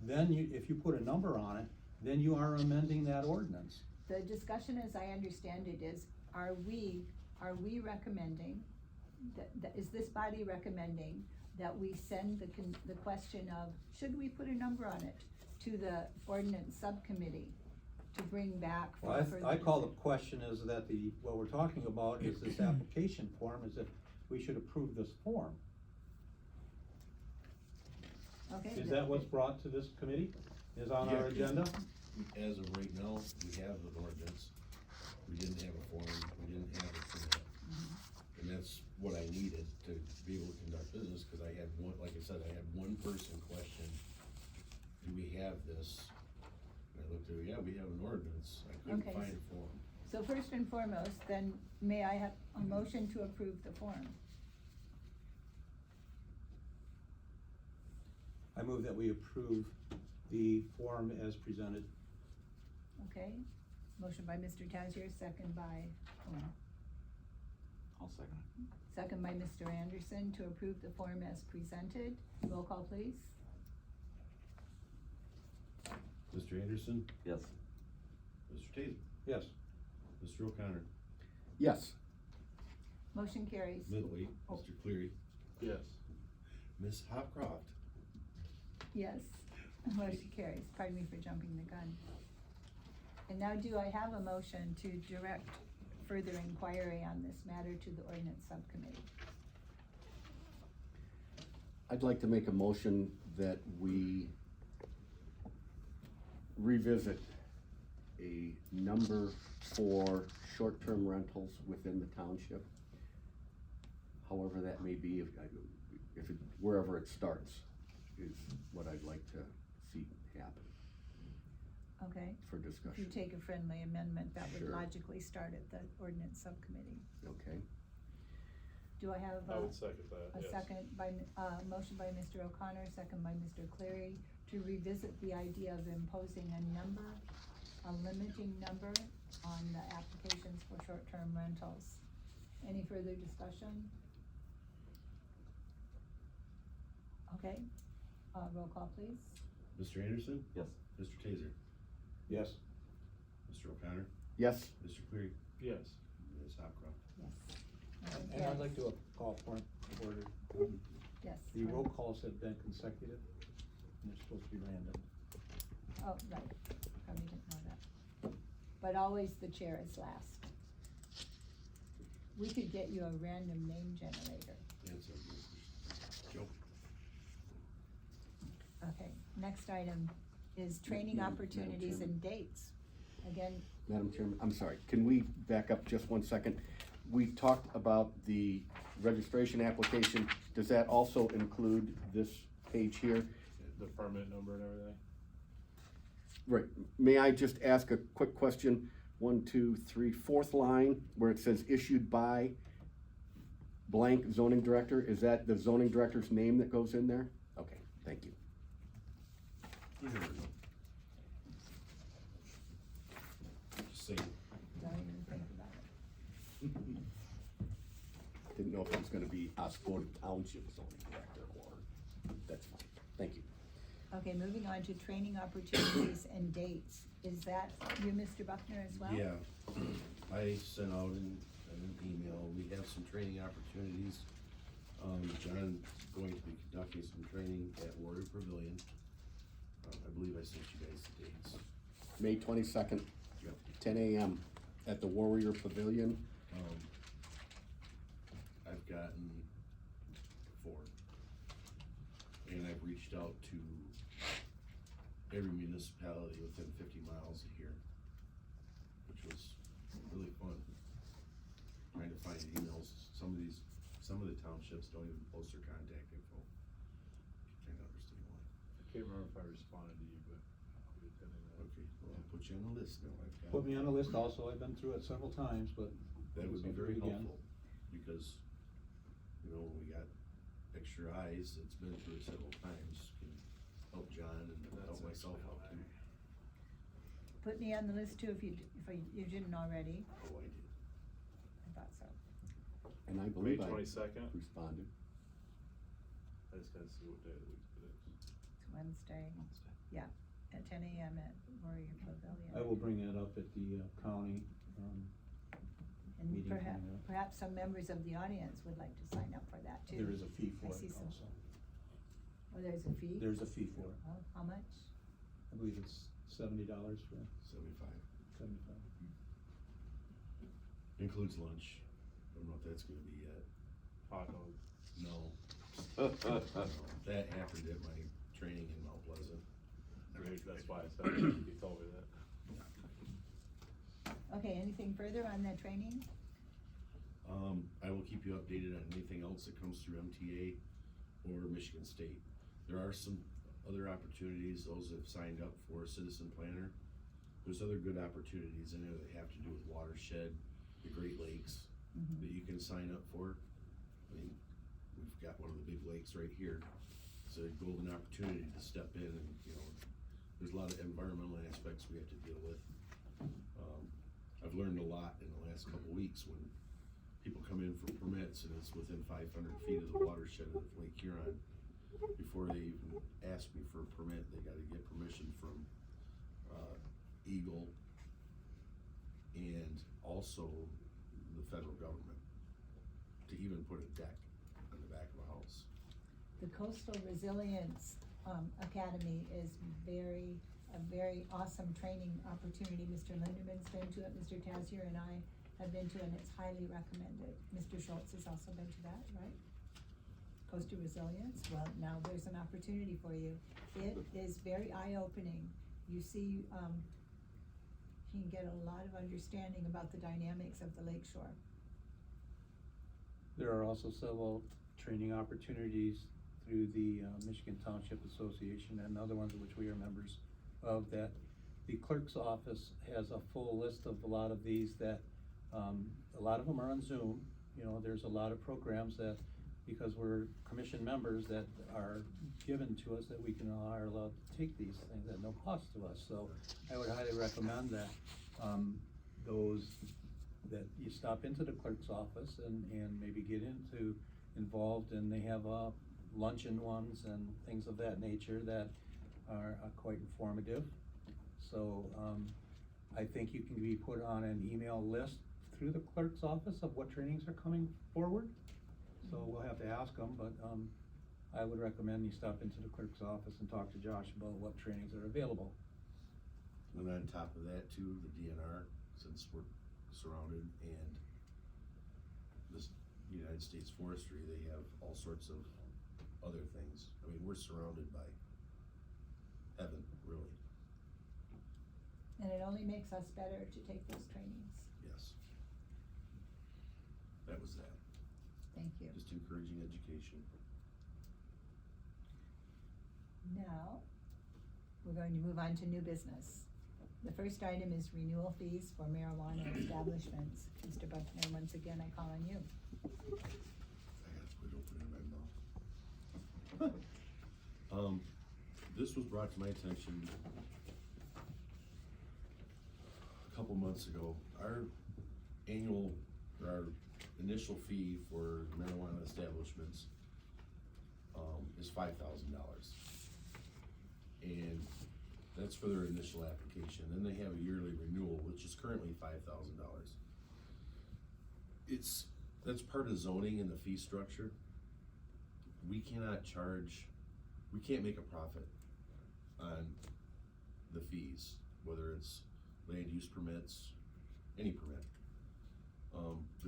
then if you put a number on it, then you are amending that ordinance. The discussion, as I understand it, is, are we recommending, is this body recommending that we send the question of, should we put a number on it, to the ordinance subcommittee to bring back for Well, further I call the decision? question is that what we're talking about is this application form, is if we should approve this form. Okay. Is that what's brought to this committee, is on our Yeah, 'cause agenda? As of right now, we have an ordinance, we didn't have a form, we didn't have a permit. And that's what I needed to be able to conduct business, cause I had one, like I said, I had one person question, do we have this? And I looked at it, yeah, we have an ordinance, I couldn't Okay. find a form. So first and foremost, then, may I have a motion to approve the form? I move that we approve the form as presented. Okay, motion by Mr. Tazier, second by, I'll second it. second by Mr. Anderson to approve the form as presented. Roll call, please. Mr. Anderson, Yes. Mr. Taser, Yes. Mr. O'Connor, Yes. Motion carries. middleweight, Oh. Mr. Cleary, Yes. Ms. Hopcroft. Yes, motion carries. Pardon me for jumping the gun. And now do I have a motion to direct further inquiry on this matter to the ordinance subcommittee? I'd like to make a motion that we revisit a number for short-term rentals within the township. However that may be, wherever it starts, is what I'd like to see Okay, for if you discussion. take a friendly amendment, that would Sure. logically start at the ordinance subcommittee. Okay, Do I have I would second that, a yes. second by, motion by Mr. O'Connor, second by Mr. Cleary, to revisit the idea of imposing a limiting number on the applications for short-term rentals. Any further discussion? Okay, roll call please. Mr. Anderson? Yes. Mr. Taser? Yes. Mr. O'Connor? yes, Mr. Cleary? Yes. Ms. Hopcroft? Yes. And I'd like to call point of order. Yes. The roll calls have been consecutive, and they're supposed to be random. Oh, right, probably didn't know that. But always the chair is last. We could get you a random name generator. And so, Joe? Okay, next item is training Madam opportunities Chairman. and dates. Again, Madam Chairman, I'm sorry, can we back up just one second? We talked about the registration application, does that also include this page here? The permit number and everything? Right, may I just ask a quick question? 1, 2, 3, fourth line, where it says issued by blank zoning director, is that the zoning director's name that goes in there? Okay, thank you. You never know. Just saying. don't even think about it. Didn't know if it was gonna be Oscoda Township zoning director or, that's fine, thank you. Okay, moving on to training opportunities and dates. Is that you, Mr. Buckner, as well? Yeah, I sent out an email, we have some training opportunities. John's going to be conducting some training at Warrior Pavilion. I believe I sent you guys the dates. May 22nd, Yep. 10 a.m. at the Warrior Pavilion. I've gotten 4. And I've reached out to every municipality within 50 miles of here, which was really fun. Trying to find emails, some of the townships don't even post their contact info. Trying to understand why. I can't remember if I responded to you, but I'll be attending that. Okay, well, I'll put you on the list now. I've got- Put me on the list also, I've been through it several times, but. That would be I'll do very it again. helpful, because, you know, we got extra eyes, it's been through it several times, can help John and help myself out too. Put me on the list too if you didn't already. Oh, I did. I thought so. And I May believe I 22nd, responded. I just gotta see what day of the week it is. It's Wednesday, yeah, at 10 a.m. at Warrior Pavilion. I will bring that up at the county, And meeting perhaps, coming up. perhaps some members of the audience would like to sign up for that too. there is a fee I for see it some. also. Oh, there's a fee? There's a fee for it. Oh, how much? I believe it's $70 for 75. 75. Includes lunch, I don't know if that's gonna be yet, Hot dogs. no. That happened at my training in Mount Pleasant. Great, that's why I said, it. You told me that. Okay, anything further on that training? I will keep you updated on anything else that comes through MTA or Michigan State. There are some other opportunities, those that have signed up for a citizen planner. There's other good opportunities in there that have to do with watershed, the Great Lakes, that you can sign up for. I mean, we've got one of the big lakes right here. It's a golden opportunity to step in and, you know, there's a lot of environmental aspects we have to deal with. I've learned a lot in the last couple weeks when people come in for permits and it's within 500 feet of the watershed of Lake Huron. Before they even ask me for a permit, they gotta get permission from, Eagle and also the federal government to even put a deck on the back of a house. The Coastal Resilience Academy is a very awesome training opportunity. Mr. Linderman's been to it, Mr. Tazier and I have been to it, and it's highly recommended. Mr. Schultz has also been to that, right? Coastal Resilience, well, now there's an opportunity for you. It is very eye-opening. You see, you can get a lot of understanding about the dynamics of the lakeshore. There are also several training opportunities through the Michigan Township Association and other ones of which we are members of that the clerk's office has a full list of a lot of these that, a lot of them are on Zoom. You know, there's a lot of programs that, because we're commission members, that are given to us that we are allowed to take these things at no cost to us. So I would highly recommend that, that you stop into the clerk's office and maybe get involved, and they have, luncheon ones and things of that nature that are quite informative. So, I think you can be put on an email list through the clerk's office of what trainings are coming forward. So we'll have to ask them, but, I would recommend you stop into the clerk's office and talk to Josh about what trainings are available. And on top of that too, the DNR, since we're surrounded, and this United States Forestry, they have all sorts of other things. I mean, we're surrounded by heaven, really. And it only makes us better to take those trainings. Yes. That was that. Thank you. Just encouraging education. Now, we're going to move on to new business. The first item is renewal fees for marijuana establishments. Mr. Buckner, once again, I call on you. I gotta quit opening my mouth. This was brought to my attention a couple months ago. Our initial fee for marijuana establishments, is $5,000. And that's for their initial application. Then they have a yearly renewal, which is currently $5,000. That's part of zoning and the fee structure. We can't make a profit on the fees, whether it's land use permits, any permit.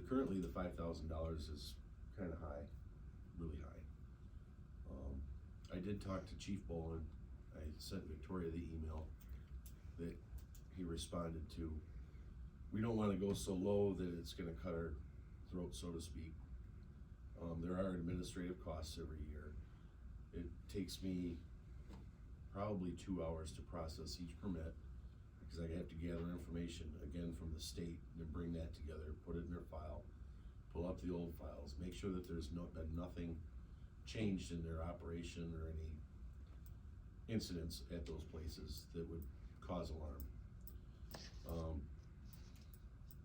Currently the $5,000 is kinda high, really high. I did talk to Chief Bolin. I sent Victoria the email that he responded to. We don't wanna go so low that it's gonna cut our throat, so to speak. There are administrative costs every year. It takes me probably 2 hours to process each permit, because I have to gather information again from the state and then bring that together, put it in their file, pull up the old files, make sure that there's been nothing changed in their operation or any incidents at those places that would cause alarm.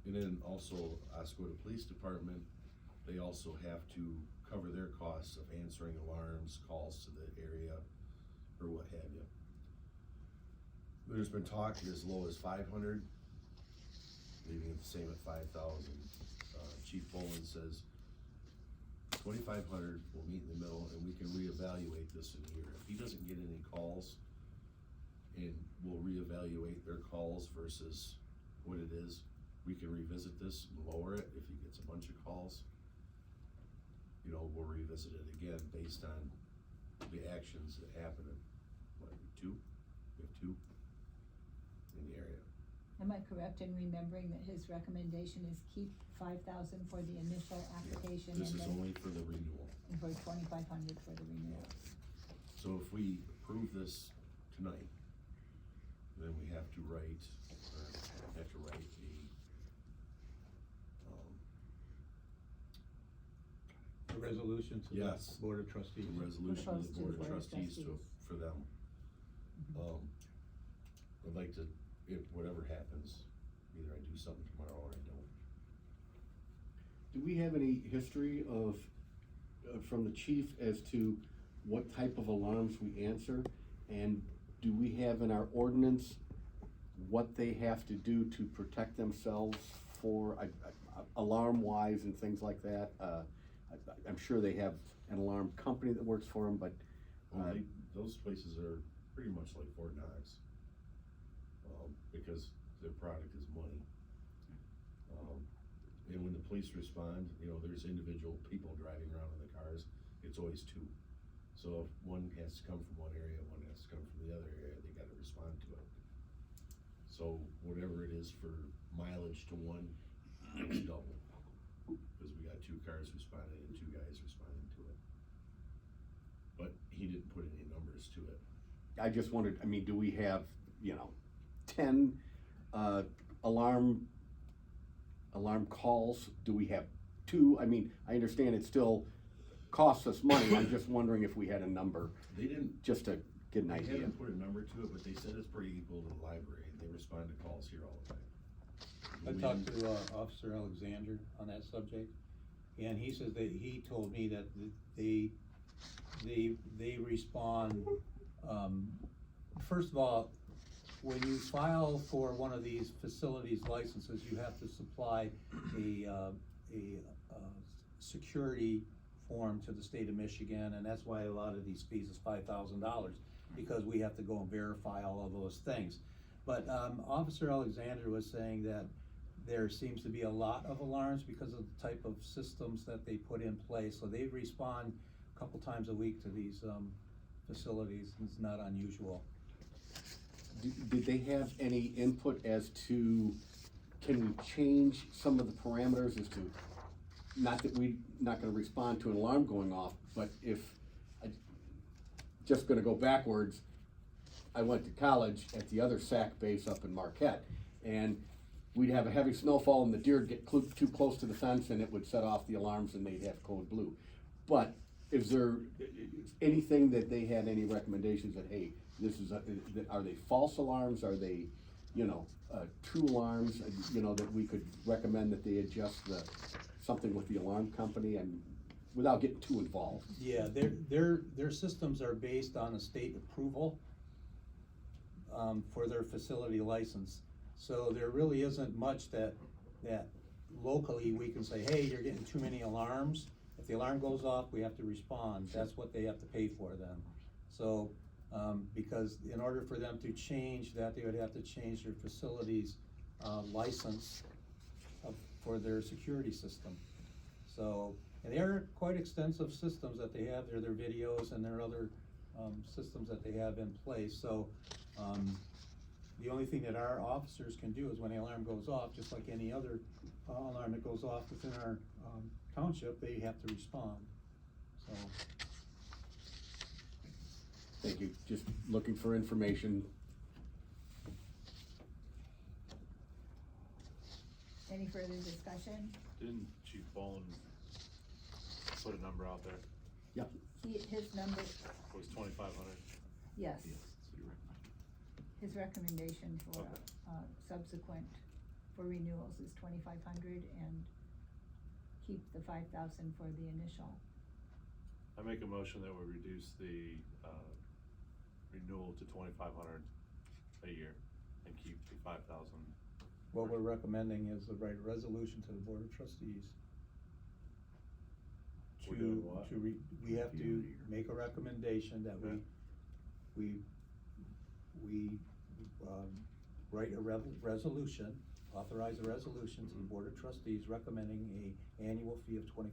And then also Oscoda Police Department, they also have to cover their costs of answering alarms, calls to the area, or what have you. There's been talk as low as 500, leaving it the same at 5,000. Chief Bolin says 2,500, we'll meet in the middle and we can reevaluate this in a year. If he doesn't get any calls, and we'll reevaluate their calls versus what it is, we can revisit this and lower it. If he gets a bunch of calls, you know, we'll revisit it again based on the actions that happen in, we have two in the area. Am I correct in remembering that his recommendation is keep 5,000 for the initial application This and is then only for the renewal. and for 2,500 for the renewal? So if we approve this tonight, then we have to write A resolution to Yes. the Board of Trustees. a resolution to Proposed the Board of Trustees Trustees. for them. I'd like to, if whatever happens, either I do something tomorrow or I don't. Do we have any history of, from the chief as to what type of alarms we answer? And do we have in our ordinance what they have to do to protect themselves for, alarm-wise and things like that? I'm sure they have an alarm company that works for them, but, Those places are pretty much like Fort Knox. Because their product is money. And when the police respond, you know, there's individual people driving around in the cars, it's always two. So if one has to come from one area, one has to come from the other area, they gotta respond to it. So whatever it is for mileage to one, it's double. Cause we got 2 cars responding and 2 guys responding to it. But he didn't put any numbers to it. I just wondered, I mean, do we have, you know, 10, alarm calls? Do we have 2? I mean, I understand it still costs us money, I'm just wondering if we had a number, They didn't, just to get an they idea. haven't put a number to it, but they said it's pretty equal to the library, they respond to calls here all the time. I talked to Officer Alexander on that subject, and he says that, he told me that they respond, first of all, when you file for one of these facilities licenses, you have to supply a security form to the state of Michigan, and that's why a lot of these fees is $5,000, because we have to go and verify all of those things. But, Officer Alexander was saying that there seems to be a lot of alarms because of the type of systems that they put in place, so they respond a couple times a week to these, facilities, and it's not unusual. Did they have any input as to, can we change some of the parameters as to, not that we not gonna respond to an alarm going off, but if, just gonna go backwards, I went to college at the other SAC base up in Marquette, and we'd have a heavy snowfall and the deer would get too close to the fence and it would set off the alarms and they'd have code blue. But is there anything that they had any recommendations that, hey, this is, are they false alarms, are they, true alarms, that we could recommend that they adjust something with the alarm company, and without getting too involved? Yeah, their systems are based on a state approval, for their facility license. So there really isn't much that locally we can say, hey, you're getting too many alarms. If the alarm goes off, we have to respond. That's what they have to pay for then. So, because in order for them to change that, they would have to change their facilities, license for their security system. So, and they're quite extensive systems that they have. They're their videos and their other, systems that they have in place. So, the only thing that our officers can do is when the alarm goes off, just like any other alarm that goes off within our township, they have to respond, so. Thank you, just looking for information. Any further discussion? Didn't Chief Bowen put a number out there? Yep. His number, Was 2,500? yes, So you're right. his recommendation for, Okay. subsequent, for renewals is 2,500 and keep the 5,000 for the initial. I make a motion that we reduce the, renewal to 2,500 a year and keep the 5,000. What we're recommending is to write a resolution to the Board of Trustees. We're doing what? We have to make a recommendation that we write a resolution, authorize a resolution to the Board of Trustees recommending a annual fee of $2,500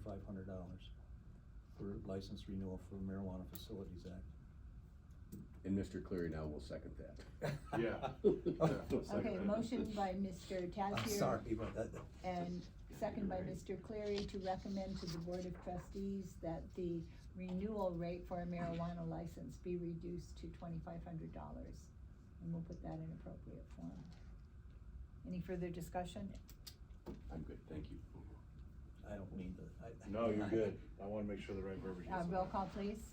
for license renewal for Marijuana Facilities Act. And Mr. Cleary now will second that. Yeah. Okay, motion by Mr. I'm Tatsier. sorry about that. And second by Mr. Cleary to recommend to the Board of Trustees that the renewal rate for a marijuana license be reduced to $2,500. And we'll put that in appropriate form. Any further discussion? I'm good, thank you. I don't mean to. No, you're good. I wanna make sure the right verbiage is. Roll call, please.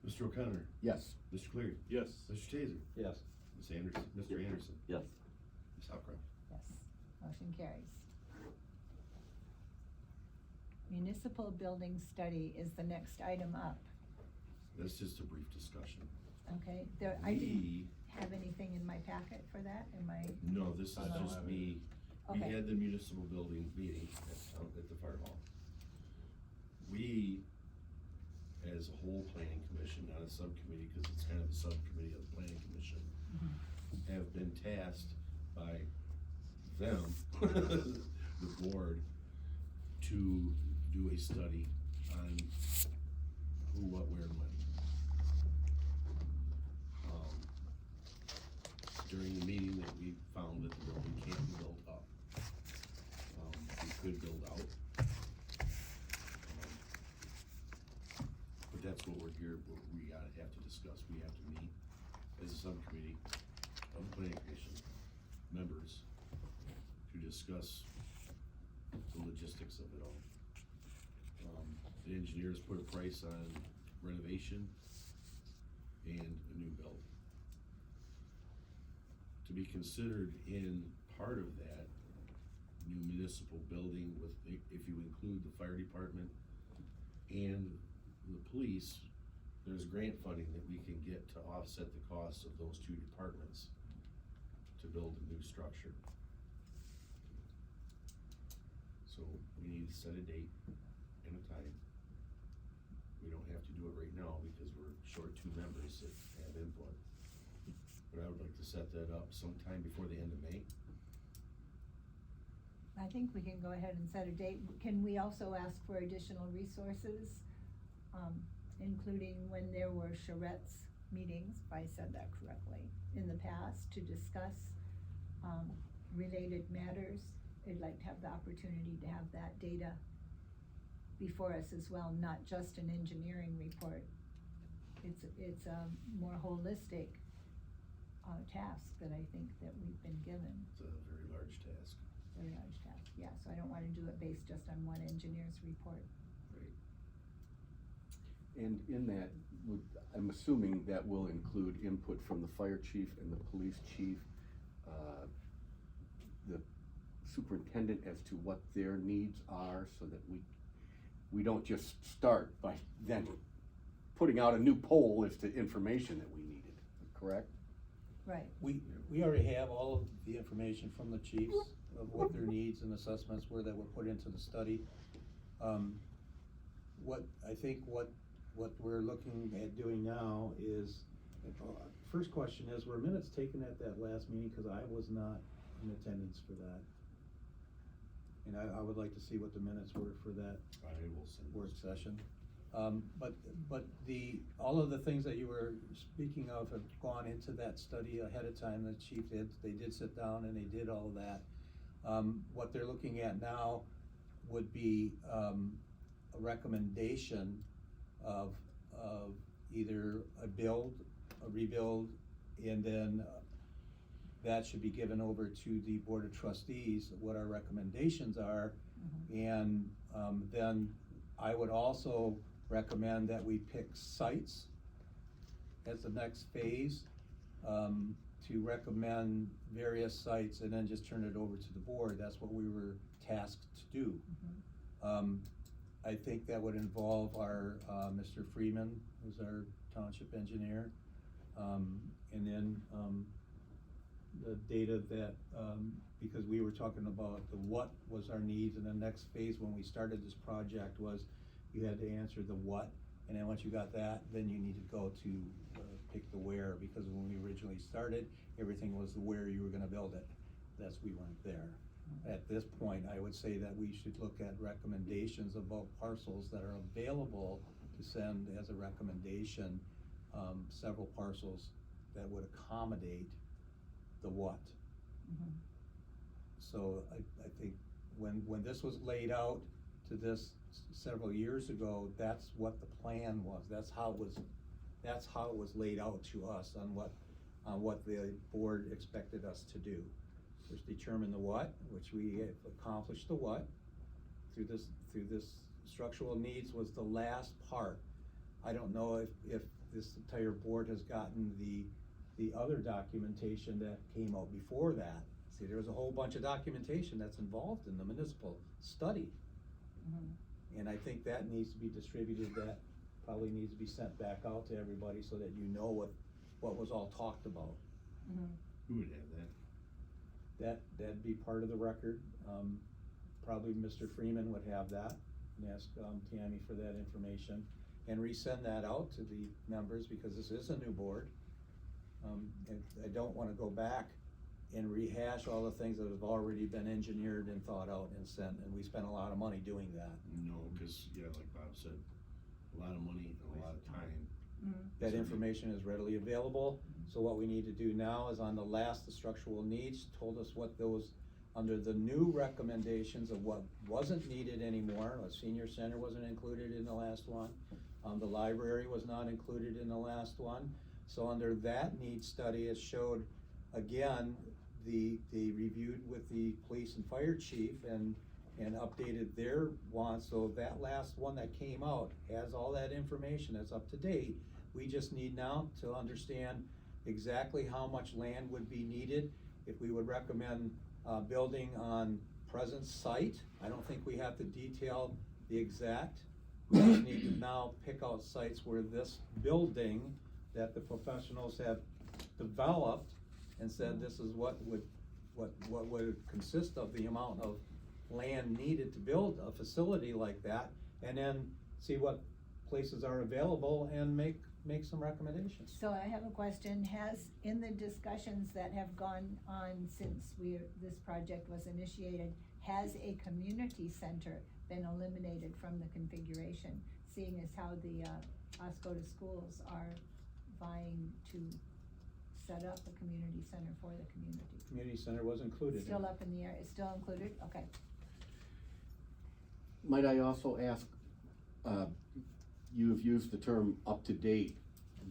Mr. O'Connor, Yes. Mr. Cleary, Yes. Mr. Taser, Yes. Ms. Anderson, Mr. Anderson, Yes. Ms. Howcroft. Yes, motion carries. Municipal building study is the next item up, That's just a brief discussion. okay? I didn't We, have anything in my packet for that, am I? no, this is I don't just have me, we Okay. had the municipal building meeting at the fire hall. We, as a whole planning commission, not a subcommittee, cause it's kind of a subcommittee of the planning commission, have been tasked by them, the board, to do a study on who, what, where, and when. During the meeting that we found that the building can't be built up. We could build out. But that's what we're here, what we gotta have to discuss, we have to meet as a subcommittee of the planning commission members to discuss the logistics of it all. The engineers put a price on renovation and a new build. To be considered in part of that new municipal building with, if you include the fire department and the police, there's grant funding that we can get to offset the costs of those two departments to build a new structure. So we need to set a date and a time. We don't have to do it right now because we're short two members that have input. But I would like to set that up sometime before the end of May. I think we can go ahead and set a date. Can we also ask for additional resources, including when there were charrettes meetings, if I said that correctly, in the past, to discuss, related matters? I'd like to have the opportunity to have that data before us as well, not just an engineering report. It's a more holistic, task that I think that we've been given. It's a very large task. Very large task, yeah, so I don't wanna do it based just on one engineer's report. Right. And in that, I'm assuming that will include input from the fire chief and the police chief, the superintendent as to what their needs are, so that we don't just start by then putting out a new poll as to information that we needed, correct? Right, We already have all of the information from the chiefs of what their needs and assessments were that were put into the study. What we're looking at doing now is, first question is, were minutes taken at that last meeting? Cause I was not in attendance for that. And I would like to see what the minutes were for that I will send work those. session. But all of the things that you were speaking of have gone into that study ahead of time. The chief they did sit down and they did all of that. What they're looking at now would be, a recommendation of either a build, a rebuild, and then that should be given over to the board of trustees, what our recommendations are. And, then I would also recommend that we pick sites as the next phase, to recommend various sites and then just turn it over to the board. That's what we were tasked to do. I think that would involve our, Mr. Freeman, who's our township engineer. And then, the data that, because we were talking about what was our needs, and the next phase when we started this project was you had to answer the what, and then once you got that, then you need to go to pick the where, because when we originally started, everything was the where you were gonna build it. We weren't there. At this point, I would say that we should look at recommendations about parcels that are available to send as a recommendation, several parcels that would accommodate the what. So I think when this was laid out to this several years ago, that's what the plan was. That's how it was laid out to us on what the board expected us to do. First determine the what, which we have accomplished the what through this structural needs was the last part. I don't know if this entire board has gotten the other documentation that came out before that. See, there was a whole bunch of documentation that's involved in the municipal study. And I think that needs to be distributed, that probably needs to be sent back out to everybody so that you know what was all talked about. Who would have that? That'd be part of the record. Probably Mr. Freeman would have that, and ask Tammy for that information, and resend that out to the members, because this is a new board. And I don't wanna go back and rehash all the things that have already been engineered and thought out and sent, and we spent a lot of money doing that. No, cause, yeah, like Bob said, a lot of money and a lot of time. That information is readily available, so what we need to do now is on the last, the structural needs, told us what those, under the new recommendations of what wasn't needed anymore. A senior center wasn't included in the last one, the library was not included in the last one. So under that needs study, it showed again, they reviewed with the police and fire chief and updated their one, so that last one that came out has all that information that's up to date. We just need now to understand exactly how much land would be needed, if we would recommend, building on present site. I don't think we have to detail the exact. We just need to now pick out sites where this building that the professionals have developed and said this is what would consist of the amount of land needed to build a facility like that, and then see what places are available and make some recommendations. So I have a question, has, in the discussions that have gone on since this project was initiated, has a community center been eliminated from the configuration, seeing as how the Oscoda schools are vying to set up a community center for the community? Community center was included. Still up in the air, it's still included, okay. Might I also ask, you have used the term up to date.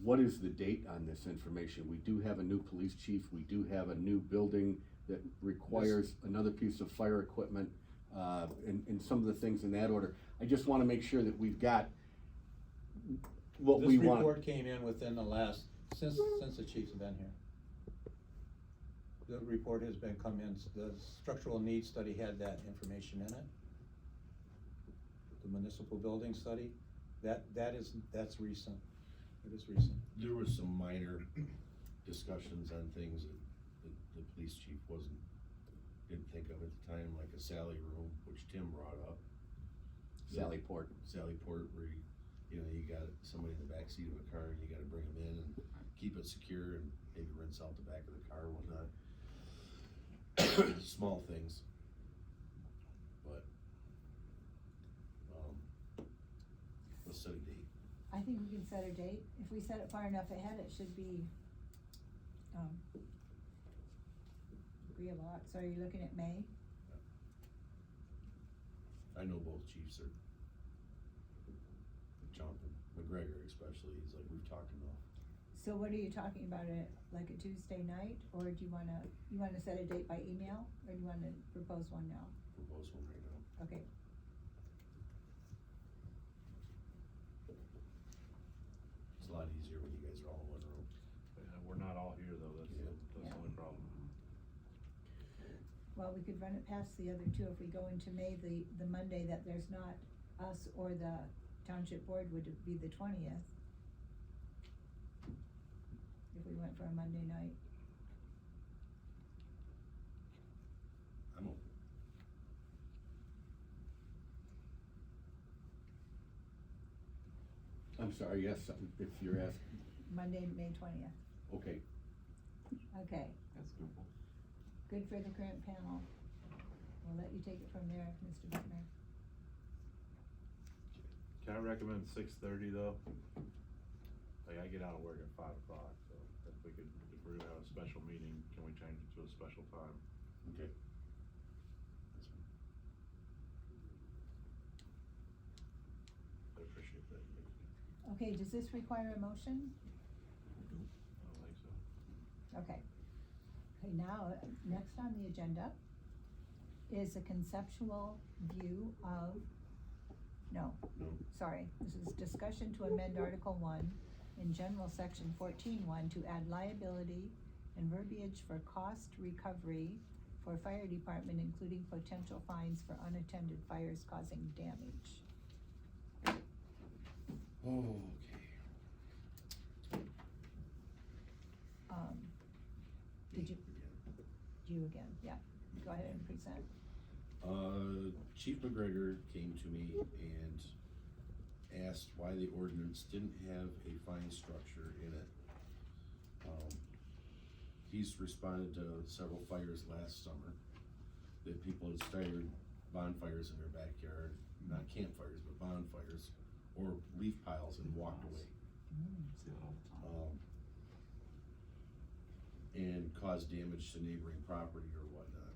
What is the date on this information? We do have a new police chief, we do have a new building that requires another piece of fire equipment, and some of the things in that order. I just wanna make sure that we've got what we want. This report came in within the last, since the chief's been here. The report has been come in, the structural needs study had that information in it. The municipal building study, that's recent, it is recent. There was some minor discussions on things that the police chief didn't think of at the time, like a Sally room, which Tim brought up. Sally Port. Sally Port, where you got somebody in the backseat of a car and you gotta bring them in and keep it secure and maybe rinse out the back of the car and whatnot. Small things. But, let's set a date. I think we can set a date, if we set it far enough ahead, it should be, agreeable. So are you looking at May? I know both chiefs are jumping, McGregor especially, he's like, we've talked enough. So what are you talking about, like a Tuesday night, or do you wanna set a date by email, or do you wanna propose one now? Propose one right now. Okay. It's a lot easier when you guys are all in one room. Yeah, we're not all here though, that's Yeah. the only problem. Well, we could run it past the other two, if we go into May, the Monday that there's not us or the township board would be the 20th. If we went for a Monday night. I'm open. I'm sorry, yes, if you're asking, Monday, May 20th. okay. Okay, That's doable. good for the current panel. We'll let you take it from there, Mr. Bittner. Can I recommend 6:30 though? Like, I get out of work at 5 o'clock, so if we're gonna have a special meeting, can we change it to a special time? Okay. That's fine. I appreciate that. Okay, does this require a motion? I don't think so. Okay. Okay, now, next on the agenda is a conceptual view of, no, sorry, this is discussion to amend Article 1 in general section 14.1 to add liability and verbiage for cost recovery for fire department, including potential fines for unattended fires causing damage. Okay. Did you again, yeah, go ahead and present. Chief McGregor came to me and asked why the ordinance didn't have a fine structure in it. He's responded to several fires last summer, that people had started bonfires in their backyard, not campfires, but bonfires, or leaf piles and walked away. See that all the time. And cause damage to neighboring property or whatnot.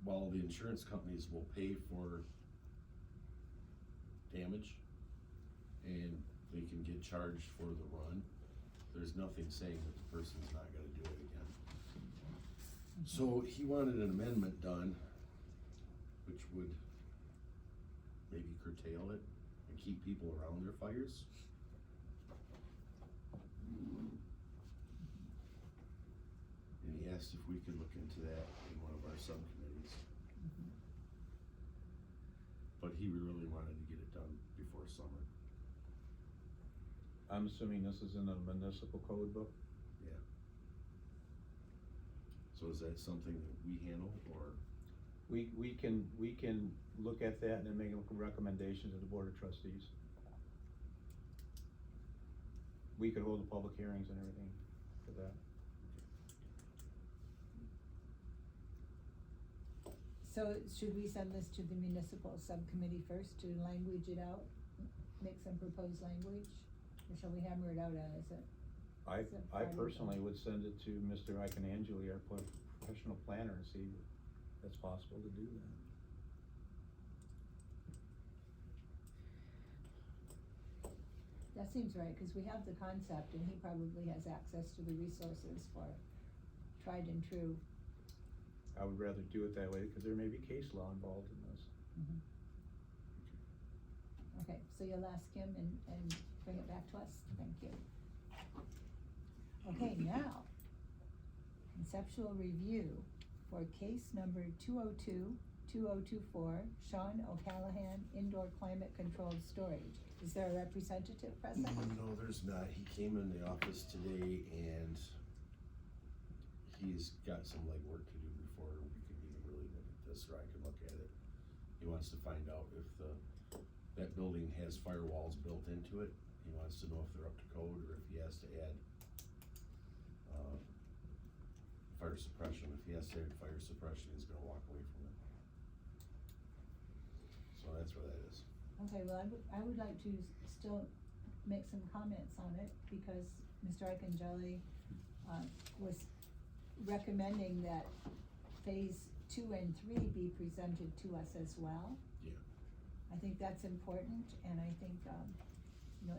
While the insurance companies will pay for damage and they can get charged for the run, there's nothing saying that the person's not gonna do it again. So he wanted an amendment done, which would maybe curtail it and keep people around their fires. And he asked if we could look into that in one of our subcommittees. But he really wanted to get it done before summer. I'm assuming this is in the municipal code book? Yeah. So is that something that we handle, or? We can look at that and then make a recommendation to the Board of Trustees. We could hold the public hearings and everything for that. So should we send this to the municipal subcommittee first to language it out, make some proposed language? Or shall we hammer it out as it? I Friday. personally would send it to Mr. Iconangeli, our professional planner, and see if it's possible to do that. That seems right, cause we have the concept and he probably has access to the resources for tried and true. I would rather do it that way, because there may be case law involved in this. Okay, so you'll ask him and bring it back to us, thank you. Okay, now, conceptual review for case number 202-2024, Sean O'Callahan, indoor climate controlled storage. Is there a representative present? No, there's not. He came in the office today and he's got some legwork to do before we can even really look at this, or I can look at it. He wants to find out if that building has firewalls built into it. He wants to know if they're up to code, or if he has to add fire suppression. If he has to add fire suppression, he's gonna walk away from it. So that's where that is. Okay, well, I would like to still make some comments on it, because Mr. Iconangeli, was recommending that phase 2 and 3 be presented to us as well. Yeah. I think that's important, and I think,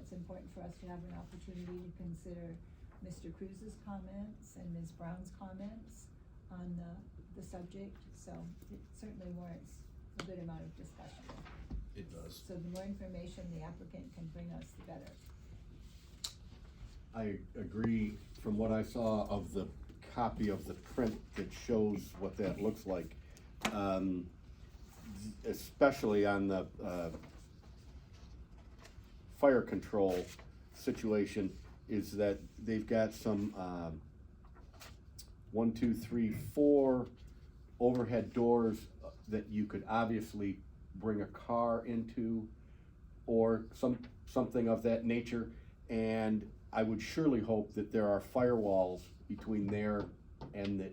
it's important for us to have an opportunity to consider Mr. Cruz's comments and Ms. Brown's comments on the subject, so it certainly warrants a good amount of discussion. It does. So the more information the applicant can bring us, the better. I agree. From what I saw of the copy of the print that shows what that looks like, especially on the fire control situation, is that they've got some 1, 2, 3, 4 overhead doors that you could obviously bring a car into, or something of that nature. And I would surely hope that there are firewalls between there and the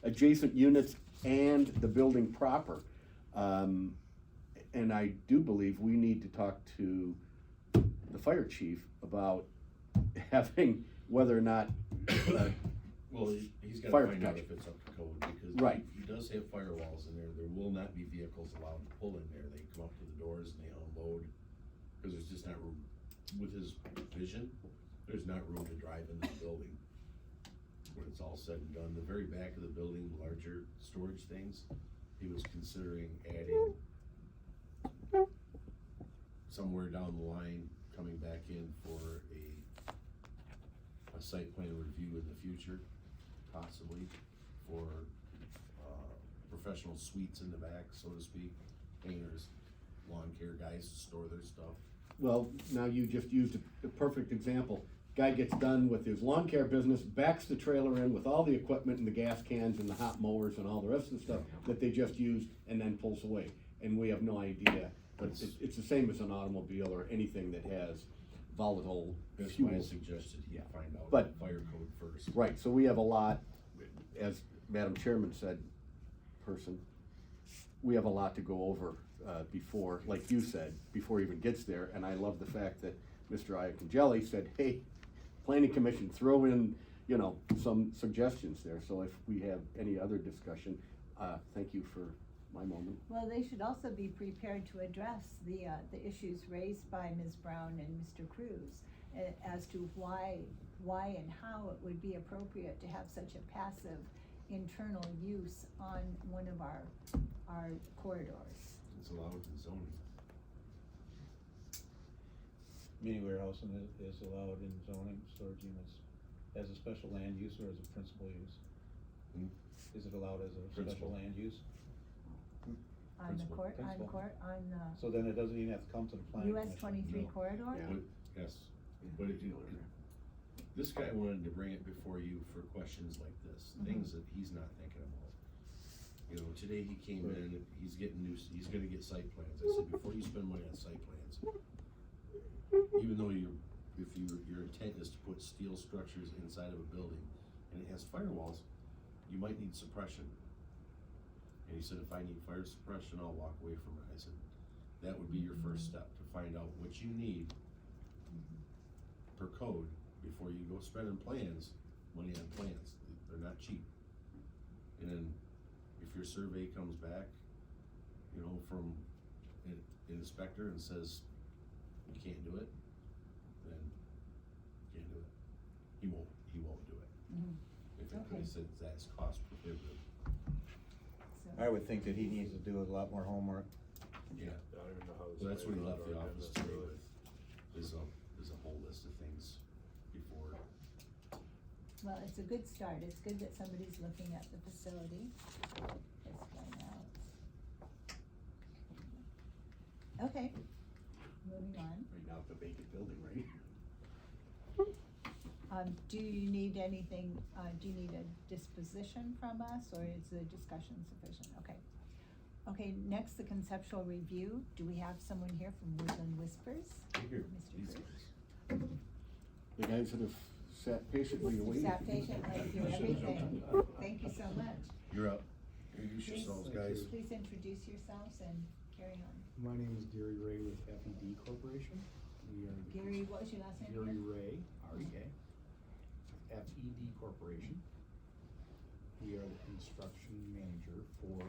adjacent units and the building proper. And I do believe we need to talk to the fire chief about having whether or not Well, he's gotta Fire find out protection. if it's up to code, because Right. he does have firewalls in there. There will not be vehicles allowed to pull in there. They come up to the doors and they unload, cause there's just not room. With his vision, there's not room to drive into the building when it's all said and done. The very back of the building, larger storage things, he was considering adding somewhere down the line, coming back in for a site plan review in the future, possibly for, professional suites in the back, so to speak, painters, lawn care guys to store their stuff. well, now you just used a perfect example. Guy gets done with his lawn care business, backs the trailer in with all the equipment and the gas cans and the hot mowers and all the rest of the stuff that they just used, and then pulls away. And we have no idea, but it's the same as an automobile or anything that has volatile That's why I fuels. suggested he find out But- fire code first. Right, so we have a lot, as Madam Chairman said, we have a lot to go over, before, like you said, before he even gets there. And I love the fact that Mr. Iconangeli said, hey, Planning Commission, throw in, some suggestions there. So if we have any other discussion, thank you for my moment. Well, they should also be prepared to address the issues raised by Ms. Brown and Mr. Cruz as to why and how it would be appropriate to have such a passive internal use on one of our corridors. It's allowed in zoning. Mini warehousing is allowed in zoning storage units as a special land use or as a principal use? Hmm? Is it allowed as a special Principal. land use? On the Principal. on So then it doesn't even have to come to the planning US commission? 23 No. corridor? Yeah. But, yes, but this guy wanted to bring it before you for questions like this, things that he's not thinking about. You know, today he came in, he's he's gonna get site plans. I said, before you spend money on site plans, even though your intent is to put steel structures inside of a building and it has firewalls, you might need suppression. And he said, if I need fire suppression, I'll walk away from it. I said, that would be your first step, to find out what you need per code before you go spending money on plans. They're not cheap. And then if your survey comes back, you know, from an inspector and says, you can't do it, then you can't do it. He won't do it. If Okay. it says that's cost prohibitive. So, I would think that he needs to do a lot more homework. Yeah. I don't even know how this. Well, that's what he plays left out the or office agenda, today really. with, is a whole list of things before. well, it's a good start. It's good that somebody's looking at the facility. Let's find out. Okay, moving on. Right now, it's a vacant building, right? Do you need anything, do you need a disposition from us, or is the discussion sufficient? Okay. Okay, next, the conceptual review. Do we have someone here from Woodland Whispers? Here, Mr. these Cruz? guys. The guys that have sat patiently waiting. Sat patiently through everything. Thank you so much. You're up. Introduce yourselves, guys. Please introduce yourselves and carry on. My name is Gary Ray with FED Corporation. We are the Gary, what was your last name? Gary again? Ray, R-E-A, FED Corporation. We are the construction manager for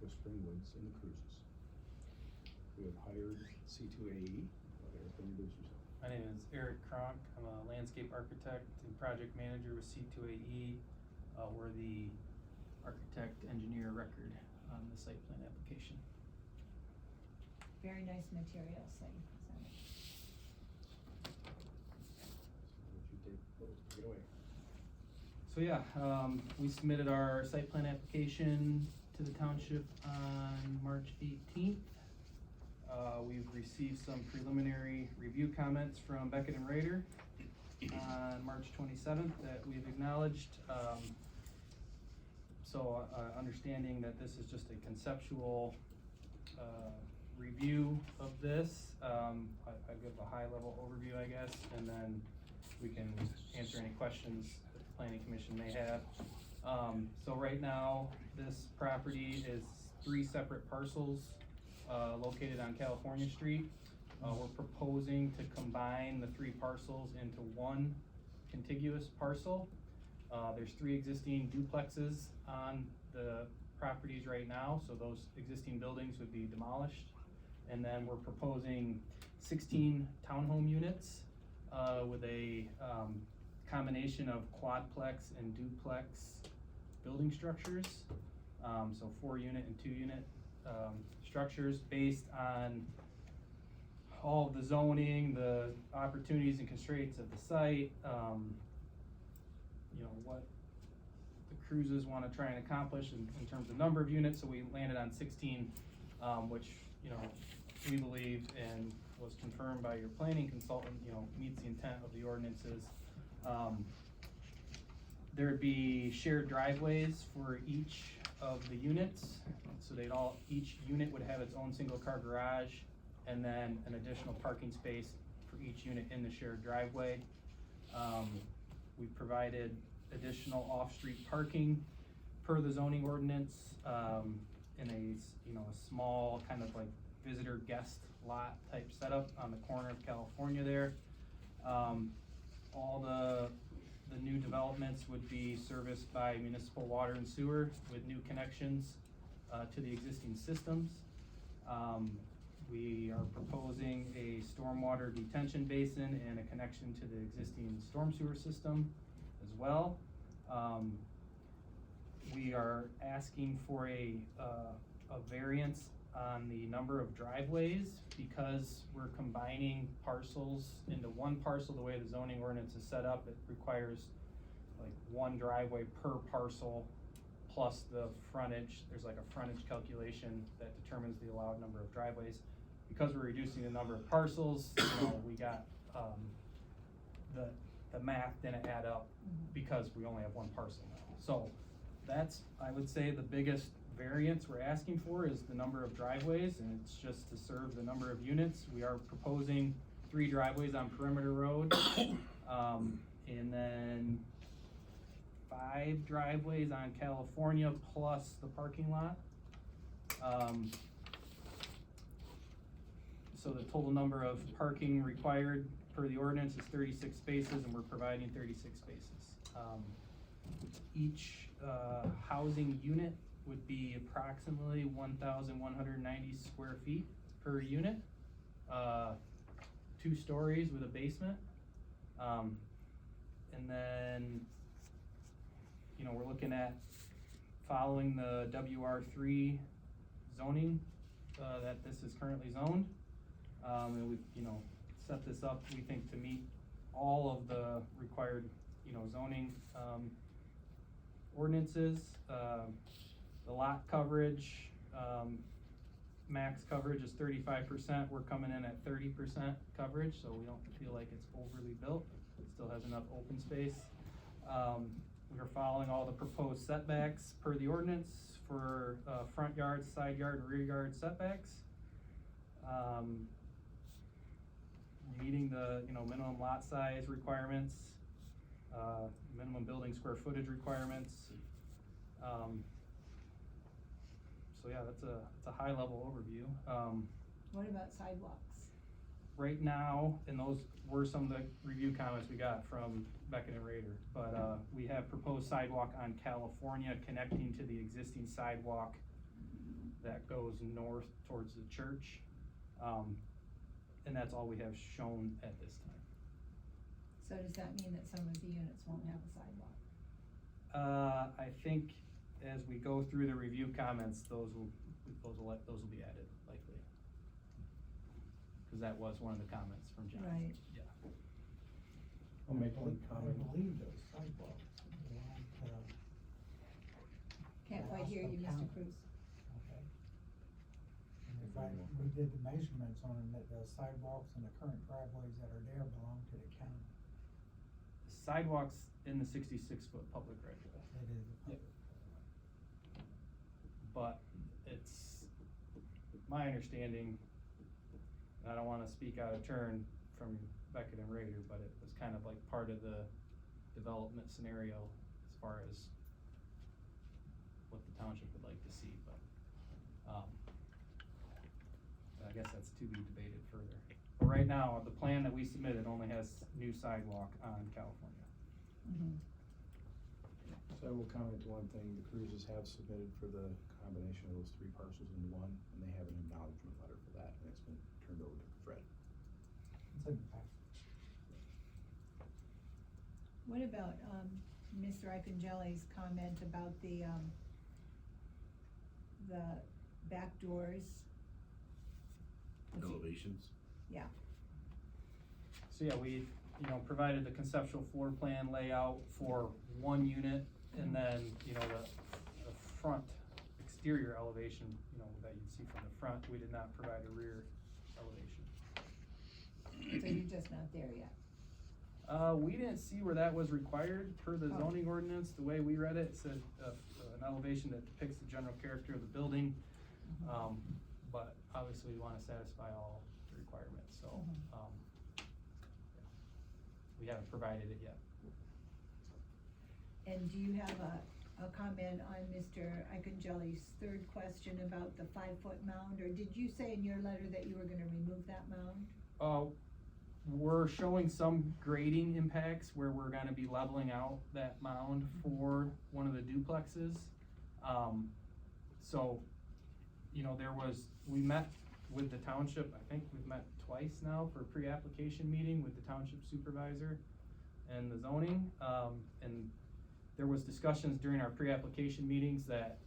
Whispering Woods and the Cruises. We have hired C2AE. Eric, introduce yourself. My name is Eric Kronk. I'm a landscape architect and project manager with C2AE. We're the architect engineer record on the site plan application. Very nice materials that you presented. So would you take it away? So yeah, we submitted our site plan application to the township on March 18th. We've received some preliminary review comments from Beckett and Rader on March 27th that we've acknowledged. So understanding that this is just a conceptual review of this, I give a high level overview, I guess, and then we can answer any questions that the planning commission may have. So right now, this property is 3 separate parcels located on California Street. We're proposing to combine the 3 parcels into one contiguous parcel. There's 3 existing duplexes on the properties right now, so those existing buildings would be demolished. And then we're proposing 16 townhome units with a combination of quadplex and duplex building structures. So 4-unit and 2-unit structures based on all of the zoning, the opportunities and constraints of the site, you know, what the cruises wanna try and accomplish in terms of number of units, so we landed on 16, which, you know, we believe and was confirmed by your planning consultant, you know, meets the intent of the ordinances. There'd be shared driveways for each of the units, so each unit would have its own single car garage, and then an additional parking space for each unit in the shared driveway. We provided additional off-street parking per the zoning ordinance, in a small kind of like visitor guest lot type setup on the corner of California there. All the new developments would be serviced by municipal water and sewer with new connections to the existing systems. We are proposing a stormwater detention basin and a connection to the existing storm sewer system as well. We are asking for a variance on the number of driveways because we're combining parcels into one parcel. The way the zoning ordinance is set up, it requires like one driveway per parcel plus the frontage. There's like a frontage calculation that determines the allowed number of driveways. Because we're reducing the number of parcels, we got, the math didn't add up because we only have one parcel now. So that's, I would say, the biggest variance we're asking for is the number of driveways, and it's just to serve the number of units. We are proposing 3 driveways on Perimeter Road, and then 5 driveways on California plus the parking lot. So the total number of parking required per the ordinance is 36 spaces, and we're providing 36 spaces. Each housing unit would be approximately 1,190 square feet per unit. 2 stories with a basement. And then, we're looking at following the WR3 zoning that this is currently zoned. And we've, set this up, we think, to meet all of the required, zoning ordinances. The lot coverage, max coverage is 35%. We're coming in at 30% coverage, so we don't feel like it's overly built. It still has enough open space. We are following all the proposed setbacks per the ordinance for front yard, side yard, rear yard setbacks. Meeting the minimum lot size requirements, minimum building square footage requirements. So yeah, that's a high level overview. What about sidewalks? Right now, and those were some of the review comments we got from Beckett and Rader, but we have proposed sidewalk on California connecting to the existing sidewalk that goes north towards the church. And that's all we have shown at this time. So does that mean that some of the units won't have a sidewalk? I think as we go through the review comments, those will be added likely. Cause that was one of the comments from John. Right. Yeah. I'll make one I comment. believe those sidewalks belong to, Can't quite hear you, Mr. Count. Cruz. okay. And if we did the measurements on them, that the sidewalks and the current driveways that are there belong to the county. Sidewalks in the 66-foot public right of way. It is. Yep. But it's my understanding, and I don't wanna speak out of turn from Beckett and Rader, but it was kind of like part of the development scenario as far as what the township would like to see, but, I guess that's to be debated further. But right now, the plan that we submitted only has new sidewalk on California. So I will comment one thing, the Cruises have submitted for the combination of those 3 parcels into one, and they have an acknowledgement letter for that, and it's been turned over to Fred. It's in the packet. What about, Mr. Icongelli's comment about the back doors? Elevations. Yeah, So yeah, we, provided the conceptual floor plan layout for 1 unit, and then, the front exterior elevation, that you'd see from the front. We did not provide a rear elevation. so you're just not there yet. We didn't see where that was required per the Oh. zoning ordinance. The way we read it, it said, an elevation that depicts the general character of the building. But obviously we wanna satisfy all the requirements, so, we haven't provided it yet. And do you have a comment on Mr. Icongelli's third question about the 5-foot mound, or did you say in your letter that you were gonna remove that mound? We're showing some grading impacts where we're gonna be leveling out that mound for one of the duplexes. So you know, we met with the township, I think we've met twice now for a pre-application meeting with the township supervisor and the zoning, and there was discussions during our pre-application meetings that,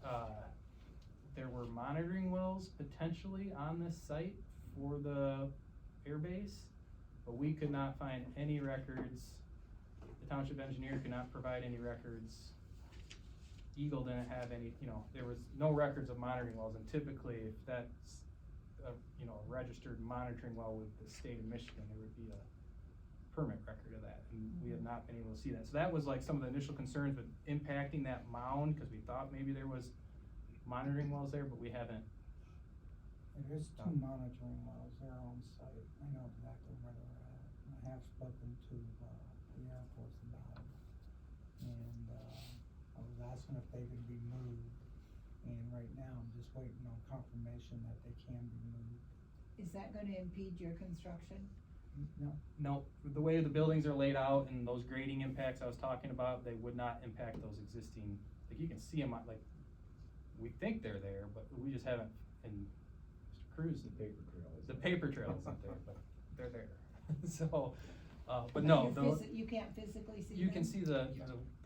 there were monitoring wells potentially on this site for the airbase, but we could not find any records. The township engineer could not provide any records. Eagle didn't have any, you know, there was no records of monitoring wells, and typically if that's a, you know, a registered monitoring well with the state of Michigan, there would be a permit record of that, and we have not been able to see that. So that was like some of the initial concerns with impacting that mound, cause we thought maybe there was monitoring wells there, but we haven't. There's two monitoring wells there on site, I know exactly where they're at, and I have spoken to, the Air Force about it. And, I was asking if they could be moved, and right now I'm just waiting on confirmation that they can be moved. Is that gonna impede your construction? No, No, the way the buildings are laid out and those grading impacts I was talking about, they would not impact those existing, like you can see them, like, we think they're there, but we just haven't, and Mr. Cruz, The paper trail is. the paper trail isn't there, but they're there. So, but no, You can't physically see them? you can see the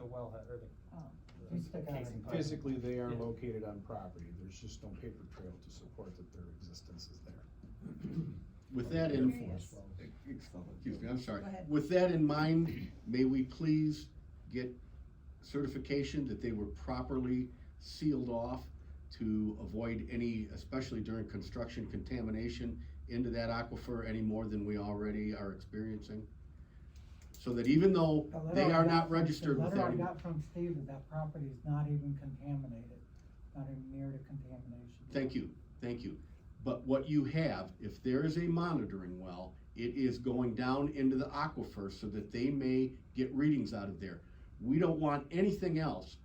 wellhead, or the. Oh. You stick out casing a- pipe. Physically, they are Yeah. located on property, there's just no paper trail to support that their existence is there. With that Air in, Curious. Force wells. excuse me, I'm sorry. Go ahead. With that in mind, may we please get certification that they were properly sealed off to avoid any, especially during construction, contamination into that aquifer any more than we already are experiencing? So that even though The letter they I are got not from- registered with The letter I any. got from Steve is that property is not even contaminated, not even near to contamination. Thank you, thank you. But what you have, if there is a monitoring well, it is going down into the aquifer so that they may get readings out of there. We don't want anything else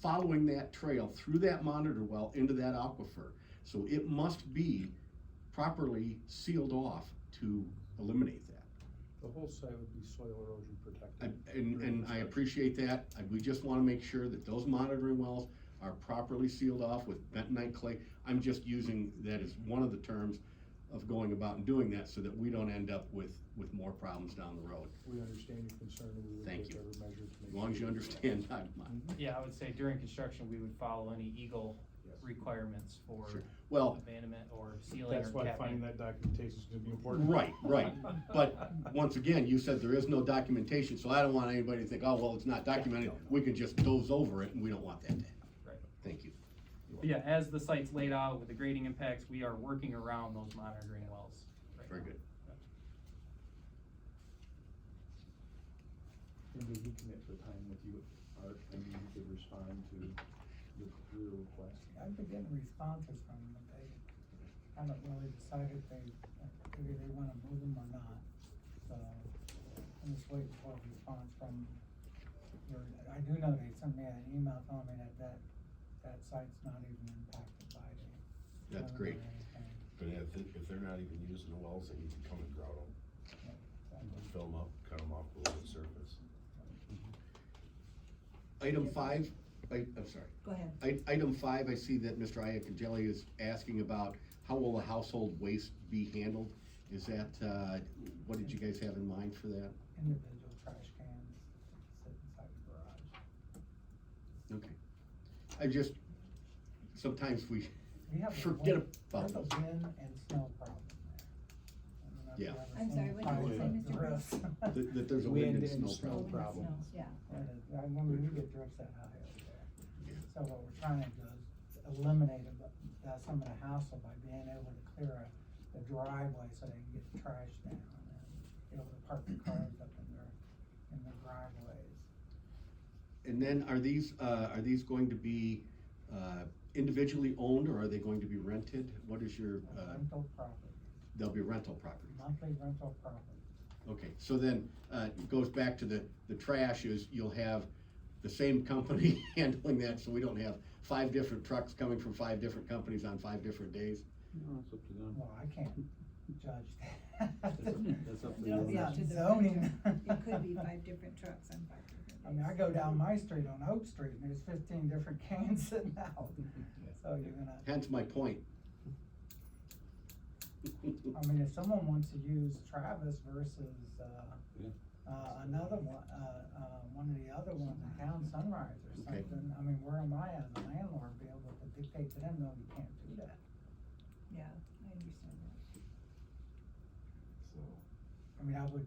following that trail through that monitor well into that aquifer. So it must be properly sealed off to eliminate that. The whole site would be soil erosion protected. And during I construction. appreciate that. We just wanna make sure that those monitoring wells are properly sealed off with bentonite clay. I'm just using that as one of the terms of going about and doing that so that we don't end up with more problems down the road. We understand your concern, and we would Thank take you. every measure to make. As long as sure you we do that. understand, I'm, Yeah, I would say during construction, we would follow any Eagle Yes. requirements for Sure. Well, abandonment or sealing or That's why finding capping. that documentation is gonna be important. right, right. But once again, you said there is no documentation, so I don't want anybody to think, oh, well, it's not documented. We can just doze over it, and we don't want that to happen. Right. Thank you. But yeah, as the site's laid out with the grading impacts, we are working around those monitoring wells. right Very now. good. And did he commit to a time with you, Art, and you could respond to your request? I've been getting responses from them, but they haven't really decided maybe they wanna move them or not. So, I'm just waiting for a response from I do know they sent me an email telling me that site's not even impacted by the. That's weather great. or anything. But if they're not even using the wells, they need to come and grout them, Yeah, so- fill them up, cut them off below the surface. Item 5, I'm sorry. Go ahead. Item 5, I see that Mr. Iacongelli is asking about how will the household waste be handled? Is that, what did you guys have in mind for that? Individual trash cans sit inside the garage. Okay. I just, sometimes we We have a forget wind- about There's a those. wind and snow problem there. I don't know if Yeah. you've ever I'm seen sorry, what did you say, the Mr. drifts. That there's a wind and snow Oh, problem. problem. Yeah. I remember you get drifts that high over there. Yeah. So what we're trying to do is eliminate some of the hassle by being able to clear the driveway so they can get the trash down and be able to park the cars up in their driveways. And then are these going to be, individually owned or are they going to be rented? What is your, Rental property, they'll be rental properties? monthly rental property. Okay, so then, it goes back to the trash is you'll have the same company handling that, so we don't have 5 different trucks coming from 5 different companies on 5 different days. No, it's up to them. Well, I can't judge that. That's up to It'll them. be up to the Zoning. vendor. It could be 5 different trucks on 5 different days. I mean, I go down my street on Oak Street and there's 15 different cans sitting out, so you're gonna. Hence my point, I mean, if someone wants to use Travis versus, another one, one of the other ones in town, Sunrise or Okay. something, I mean, where am I as a landlord be able to dictate to them, no, you can't do that? Yeah, I understand that. So, I mean, I would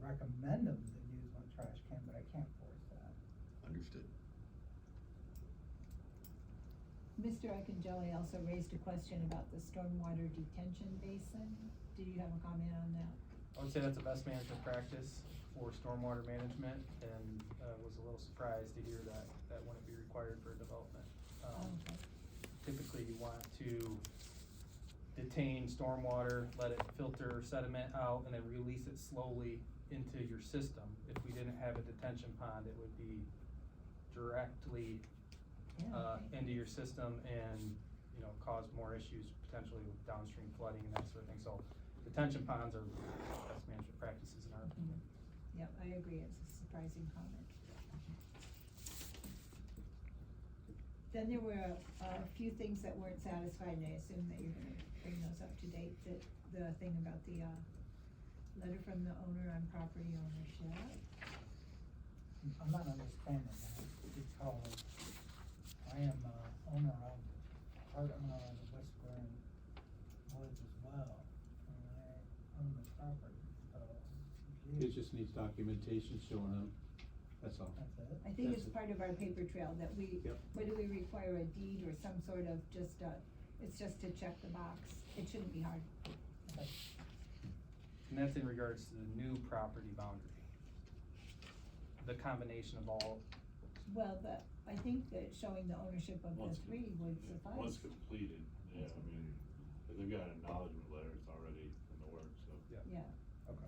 recommend them to use one trash can, but I can't force that. Understood. Mr. Icongelli also raised a question about the stormwater detention basin. Did you have a comment on that? I would say that's a best management practice for stormwater management, and, was a little surprised to hear that wouldn't be required for development. Okay. Typically you want to detain stormwater, let it filter sediment out, and then release it slowly into your system. If we didn't have a detention pond, it would be directly Yeah, okay. into your system and, you know, cause more issues potentially with downstream flooding and that sort of thing. So detention ponds are best management practices in our opinion. Yep, I agree, it's a surprising comment. Then there were a few things that weren't satisfied, and I assume that you're gonna bring those up to date, that the thing about the, letter from the owner on property ownership. I'm not understanding that, because I am owner of part of the Whispering Woods as well, and I own the property, so. It just needs documentation showing them, that's all. That's it? I think That's it's it. part of our paper trail that we, Yep. whether we require a deed or some sort of just it's just to check the box, it shouldn't be hard. Okay. And that's in regards to the new property boundary. The combination of all, Well, I think that showing the ownership of the Once- three would Once suffice. completed, yeah, I mean, if they've got an acknowledgement letter, it's already in the works, so. Yeah, okay.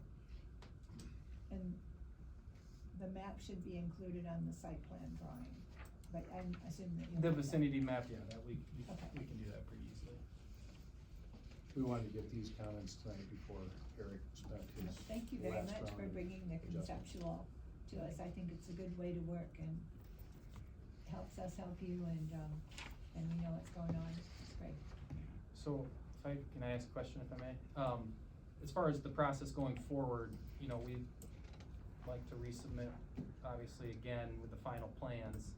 and the map should be included on the site plan drawing, but I'm assuming that you'll. The have that. vicinity map, yeah, that we Okay. can do that pretty easily. we wanted to get these comments tonight before Eric spent his Thank you very last much for round of bringing the adjustments. conceptual to us, I think it's a good way to work and helps us help you and we know what's going on, it's great. So, can I ask a question if I may? As far as the process going forward, you know, we'd like to resubmit, obviously, again, with the final plans.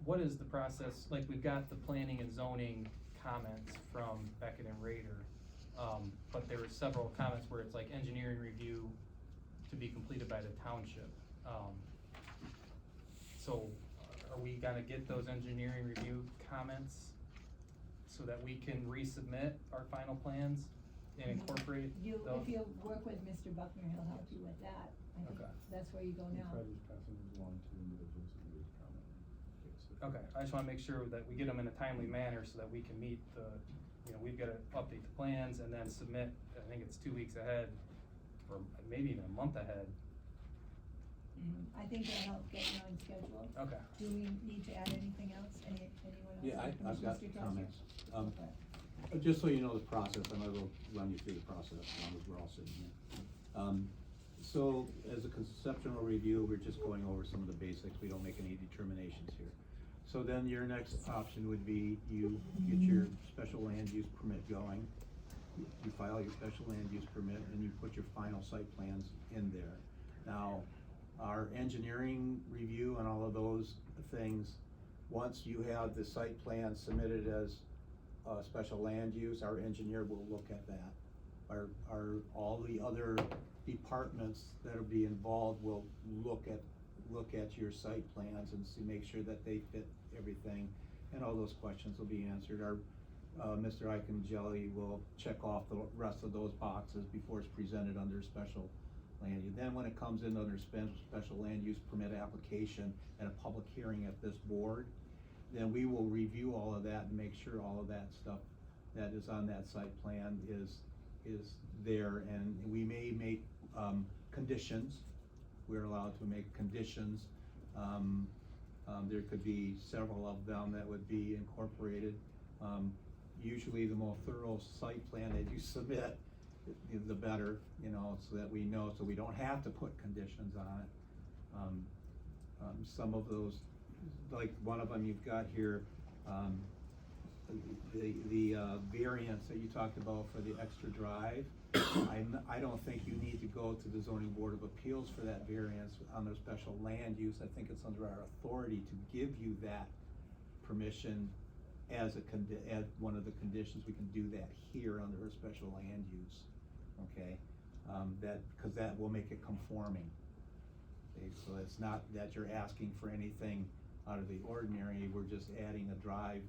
What is the process, like, we've got the planning and zoning comments from Beckett and Rader, but there were several comments where it's like engineering review to be completed by the township. So, are we gonna get those engineering review comments so that we can resubmit our final plans and incorporate If those? you'll work with Mr. Buckner, he'll help you with that, I think Okay. that's where you go now. Try just passing these along to individuals and leave comment. Okay, I just wanna make sure that we get them in a timely manner so that we can meet the, you know, we've gotta update the plans and then submit, I think it's 2 weeks ahead, or maybe even a month ahead. I think it'll help get you on schedule. Okay. Do we need to add anything else, anyone else? Yeah, on the I've got commission? Mr. Kelsey? comments. Okay. Just so you know the process, I might as well run you through the process as long as we're all sitting here. So as a conceptual review, we're just going over some of the basics, we don't make any determinations here. So then your next option would be you get your special land use permit going. You file your special land use permit and you put your final site plans in there. Now, our engineering review and all of those things, once you have the site plan submitted as special land use, our engineer will look at that. All the other departments that'll be involved will look at your site plans and make sure that they fit everything, and all those questions will be answered. Mr. Icongelli will check off the rest of those boxes before it's presented under special land use. Then when it comes in under special land use permit application and a public hearing at this board, then we will review all of that and make sure all of that stuff that is on that site plan is there, and we may make conditions. We're allowed to make conditions. There could be several of them that would be incorporated. Usually the more thorough site plan that you submit, the better, you know, so that we know, so we don't have to put conditions on it. Some of those, like one of them you've got here, the variance that you talked about for the extra drive, I don't think you need to go to the zoning board of appeals for that variance on their special land use. I think it's under our authority to give you that permission as as one of the conditions. We can do that here under a special land use, okay? Because that will make it conforming. Okay, so it's not that you're asking for anything out of the ordinary, we're just adding a drive,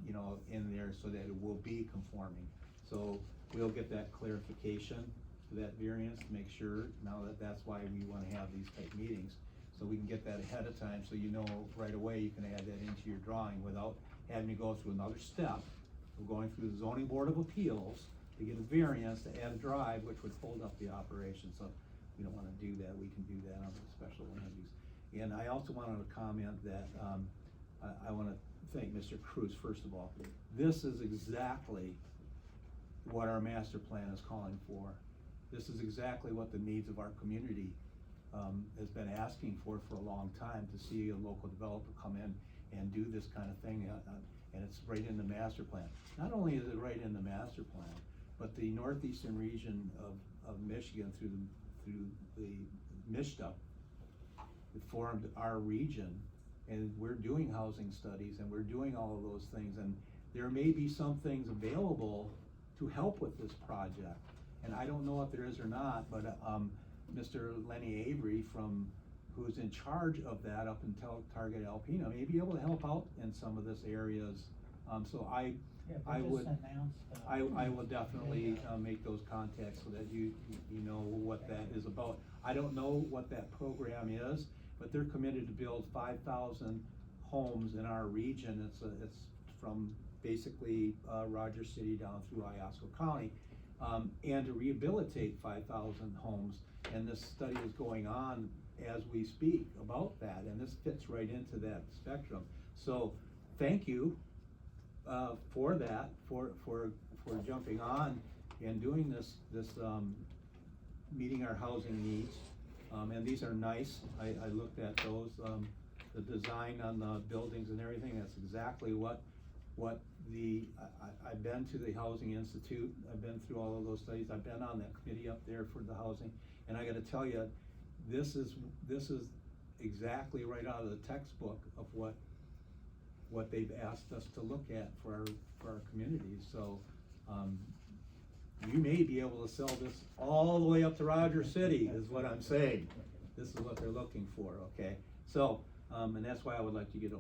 you know, in there so that it will be conforming. So we'll get that clarification for that variance to make sure, now that that's why we wanna have these type meetings, so we can get that ahead of time, so you know right away you can add that into your drawing without having to go through another step. We're going through the zoning board of appeals to get a variance to add a drive, which would hold up the operation, so we don't wanna do that, we can do that on the special land use. And I also wanted to comment that, I wanna thank Mr. Cruz, first of all. This is exactly what our master plan is calling for. This is exactly what the needs of our community, has been asking for a long time, to see a local developer come in and do this kind of thing, and it's right in the master plan. Not only is it right in the master plan, but the northeastern region of Michigan through the MISHDA, it formed our region, and we're doing housing studies, and we're doing all of those things, and there may be some things available to help with this project. And I don't know if there is or not, but Mr. Lenny Avery who's in charge of that up until Target Alpena may be able to help out in some of this areas. So I would, I will definitely make those contacts so that you know what that is about. I don't know what that program is, but they're committed to build 5,000 homes in our region. It's from basically Rogers City down through Oscoda County, and to rehabilitate 5,000 homes. And this study is going on as we speak about that, and this fits right into that spectrum. So thank you for that, for jumping on and doing this meeting our housing needs. And these are nice. I looked at those, the design on the buildings and everything. That's exactly what I've been to the Housing Institute. I've been through all of those studies. I've been on that committee up there for the housing. And I gotta tell you, this is exactly right out of the textbook of what they've asked us to look at for our communities. So, you may be able to sell this all the way up to Rogers City, is what I'm saying. This is what they're looking for, okay? So, and that's why I would like to you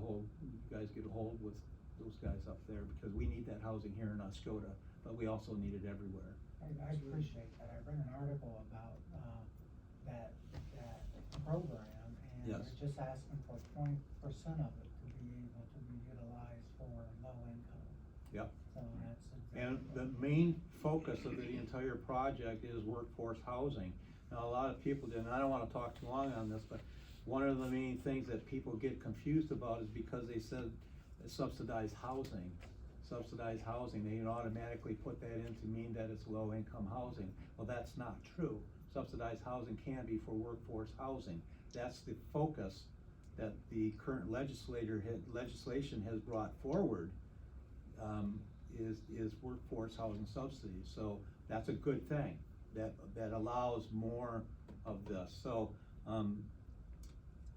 guys get a hold with those guys up there, because we need that housing here in Oscoda, but we also need it everywhere. I appreciate that. I read an article about, that program, and Yes. they're just asking for 20% of it to be able to be utilized for low income. Yep. So that's exactly. And the main focus of the entire project is workforce housing. Now, a lot of people did, and I don't wanna talk too long on this, but one of the main things that people get confused about is because they said subsidized housing. Subsidized housing, they automatically put that in to mean that it's low income housing. Well, that's not true. Subsidized housing can be for workforce housing. That's the focus that the current legislation has brought forward, is workforce housing subsidies. So that's a good thing, that allows more of this. So,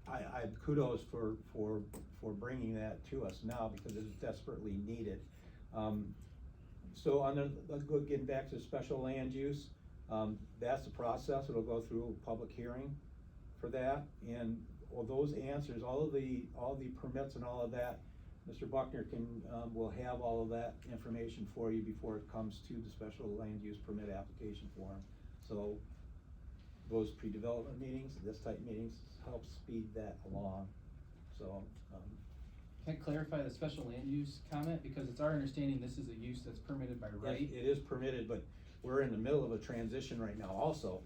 I kudos for bringing that to us now, because it is desperately needed. So getting back to special land use, that's the process. It'll go through a public hearing for that, and all those answers, all the permits and all of that, Mr. Buckner will have all of that information for you before it comes to the special land use permit application form. So those pre-development meetings, this type meetings, help speed that along. So, Can I clarify the special land use comment, because it's our understanding this is a use that's permitted by right? it is permitted, but we're in the middle of a transition right now also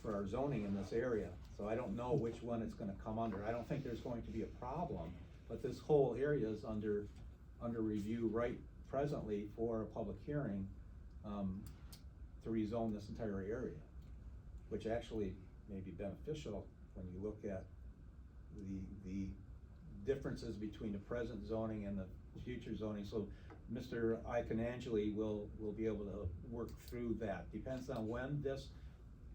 for our zoning in this area. So I don't know which one it's gonna come under. I don't think there's going to be a problem, but this whole area is under review right presently for a public hearing, to rezone this entire area, which actually may be beneficial when you look at the differences between the present zoning and the future zoning. So Mr. Iconangeli will be able to work through that. Depends on when this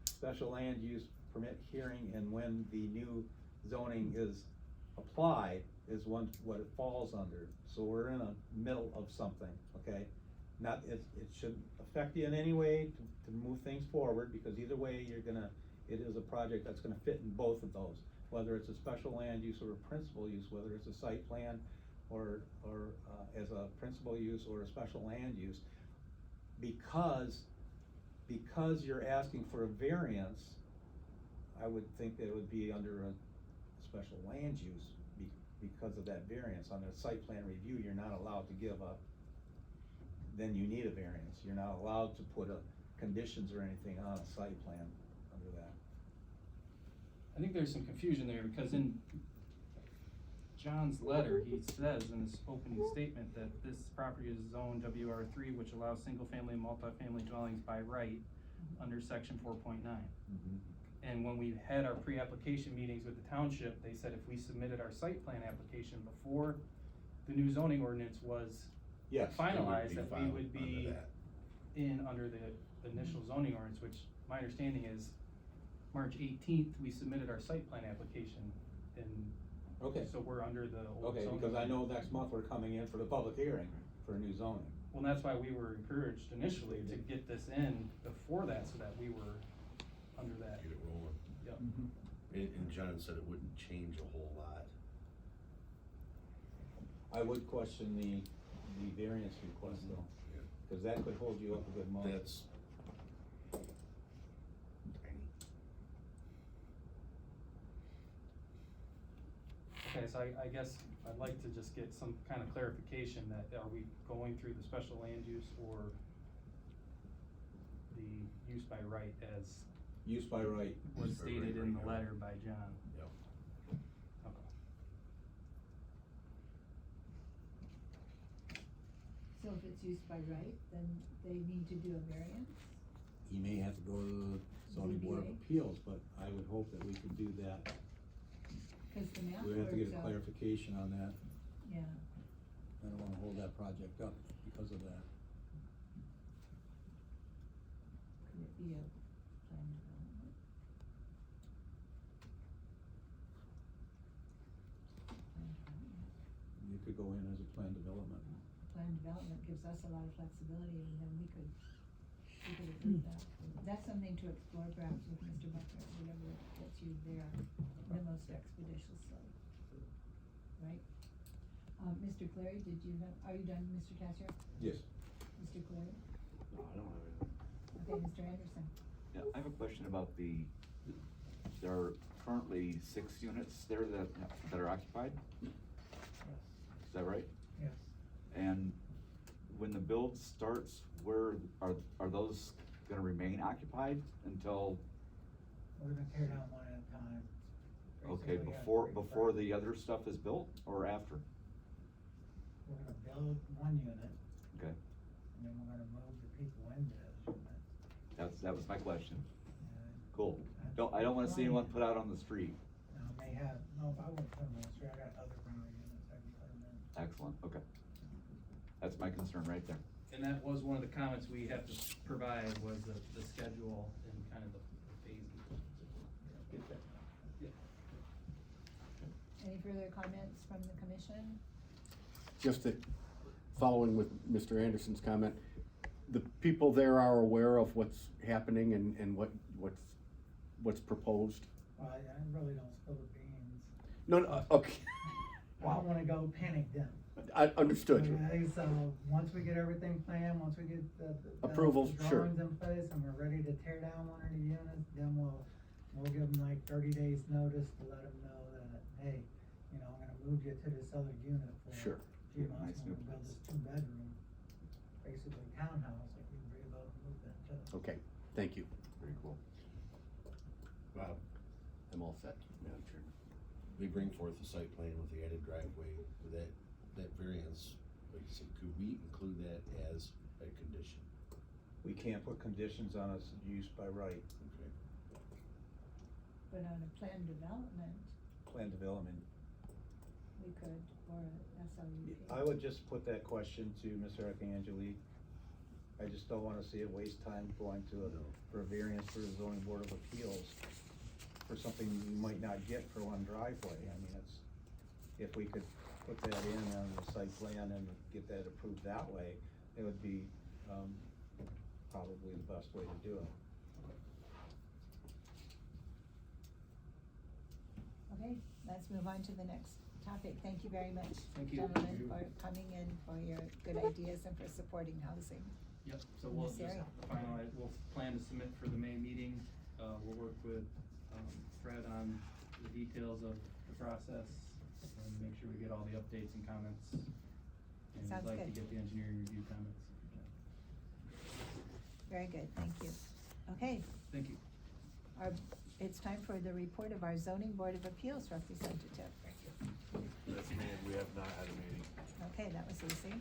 special land use permit hearing and when the new zoning is applied is what it falls under. So we're in a middle of something, okay? Not, it shouldn't affect you in any way to move things forward, because either way, it is a project that's gonna fit in both of those. Whether it's a special land use or a principal use, whether it's a site plan or as a principal use or a special land use. Because you're asking for a variance, I would think that it would be under a special land use because of that variance. On a site plan review, you're not allowed to give up, then you need a variance. You're not allowed to put conditions or anything on a site plan under that. I think there's some confusion there, because in John's letter, he says in his opening statement that this property is zoned WR3, which allows single-family and multifamily dwellings by right under section 4.9. And when we had our pre-application meetings with the township, they said if we submitted our site plan application before the new zoning ordinance was Yes. finalized, that we filed would under be that. under the initial zoning ordinance, which my understanding is March 18th, we submitted our site plan application, and Okay. so we're under the old Okay, zoning. because I know next month we're coming in for the public hearing for a new zoning. Well, that's why we were encouraged initially to get this in before that, so that we were under that. Get it rolling. Yep. And John said it wouldn't change a whole lot. I would question the variance request though, Yeah. because that could hold you up a good month. That's tiny. Okay, so I guess I'd like to just get some kind of clarification that are we going through the special land use or the use by right as Use by right. was Use by stated right in the right now. letter by John? Yep. Okay. So if it's used by right, then they need to do a variance? He may have to go to the zoning board of ZBA? appeals, but I would hope that we could do that. Cause the map We have to get works a out, clarification on that. yeah, I don't wanna hold that project up because of that. could it be a plan development? Plan development. You could go in as a plan development. Plan development gives us a lot of flexibility, and then we could approve that. That's something to explore perhaps with Mr. Buckner, whatever gets you there the most expeditiously, right? Mr. Clary, are you done, Mr. Cassier? Yes. Mr. Clary? No, I don't have anything. Okay, Mr. Anderson? Yeah, I have a question about there are currently 6 units there that are occupied, Yes. is that right? Yes. And when the build starts, where are those gonna remain occupied until, We're gonna tear down one at a time. okay, Basically, have before 3 the other stuff is built, or after? We're gonna build one unit, Okay, and then we're gonna move the people into those units. that was my question, And cool. I don't wanna see anyone put out on the street, Now, I wouldn't put them on the street, I got other rental units I can put them in. excellent, okay. That's my concern right there. And that was one of the comments we have to provide, was the schedule and kind of the phasing. Get that. Any further comments from the commission? Just that, following with Mr. Anderson's comment, the people there are aware of what's happening and what's proposed? Well, I really don't spill the beans. No, okay, I don't wanna go panic them. I understood you. Okay, so, once we get everything planned, once we get the Approvals, sure. drawings in place and we're ready to tear down one of the units, then we'll give them like 30 days notice to let them know that, hey, I'm gonna move you to this other unit for Sure. a few months, Nice when we new build place. this 2-bedroom, basically townhouse, like we can reload and move that to. Okay, thank you. Very cool. Bob, I'm all set, Madam Chairman. they bring forth a site plan with the added driveway, with that variance, like you said, could we include that as a condition? We can't put conditions on us use by right, Okay. But on a plan development, plan development. we could for a SLUP? I would just put that question to Mr. Arcangeli. I just don't wanna see it waste time going for a variance for the zoning board of appeals for something you might not get for one driveway. I mean, if we could put that in on the site plan and get that approved that way, it would be, probably the best way to do it. Okay, let's move on to the next topic. Thank you very much, Thank you. gentlemen, for coming in, for your good ideas and for supporting housing. Yep, so In we'll this just area. finalize, we'll plan to submit for the May meeting. We'll work with, Fred on the details of the process and make sure we get all the updates and comments. And Sounds we'd like to good. get the engineering review comments. Very good, thank you. Okay, Thank you. it's time for the report of our zoning board of appeals representative. That's me, and we have not had a meeting. Okay, that was easy.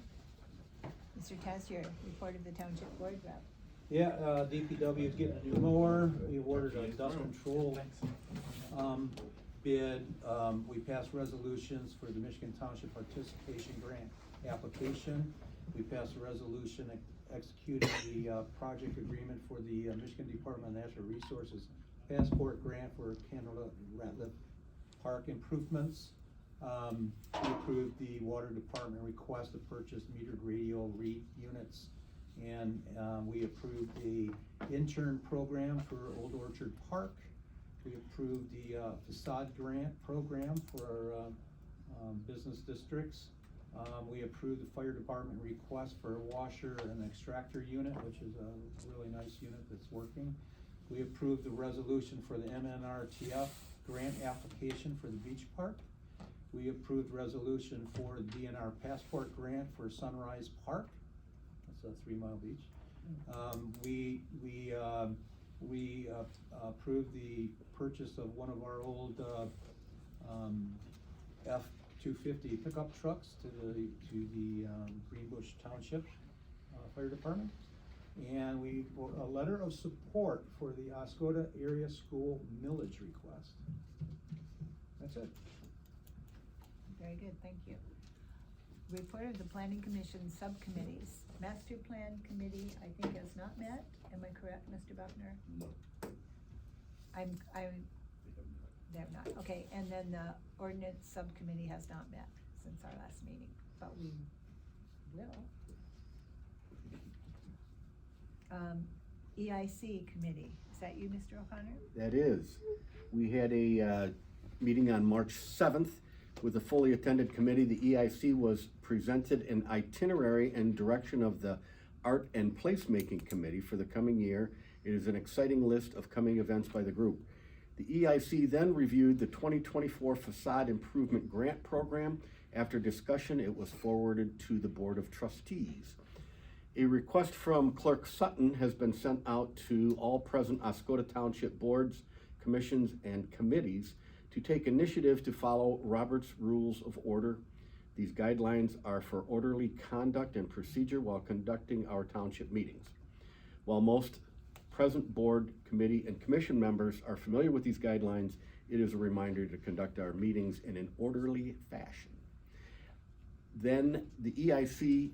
Mr. Tassier, report of the township board rep. Yeah, DPW is getting a new mower, we awarded a dust control, bid, we passed resolutions for the Michigan Township Participation Grant application. We passed a resolution executing the, project agreement for the Michigan Department of Natural Resources Passport Grant for Canada Ratliff Park improvements. We approved the water department request to purchase metered radio read units. And, we approved the intern program for Old Orchard Park. We approved the, facade grant program for our, business districts. We approved the fire department request for a washer and extractor unit, which is a really nice unit that's working. We approved the resolution for the MNRTF grant application for the beach park. We approved resolution for the DNR passport grant for Sunrise Park. That's a 3 Mile Beach. We approved the purchase of one of our old, F-250 pickup trucks to the Greenbush Township, Fire Department. And we wrote a letter of support for the Oscoda Area School millage request. That's it. Very good, thank you. Report of the planning commission subcommittees. Master plan committee, I think, has not met. Am I correct, Mr. Buckner? No. They're not, okay, and then the ordinance subcommittee has not met since our last meeting, but we will. EIC committee, is that you, Mr. O'Connor? That is. We had a meeting on March 7th with a fully attended committee. The EIC was presented an itinerary and direction of the Art and Placemaking Committee for the coming year. It is an exciting list of coming events by the group. The EIC then reviewed the 2024 Facade Improvement Grant Program. After discussion, it was forwarded to the Board of Trustees. A request from Clerk Sutton has been sent out to all present Oscoda Township boards, commissions, and committees to take initiative to follow Robert's Rules of Order. These guidelines are for orderly conduct and procedure while conducting our township meetings. While most present board, committee, and commission members are familiar with these guidelines, it is a reminder to conduct our meetings in an orderly fashion. Then the EIC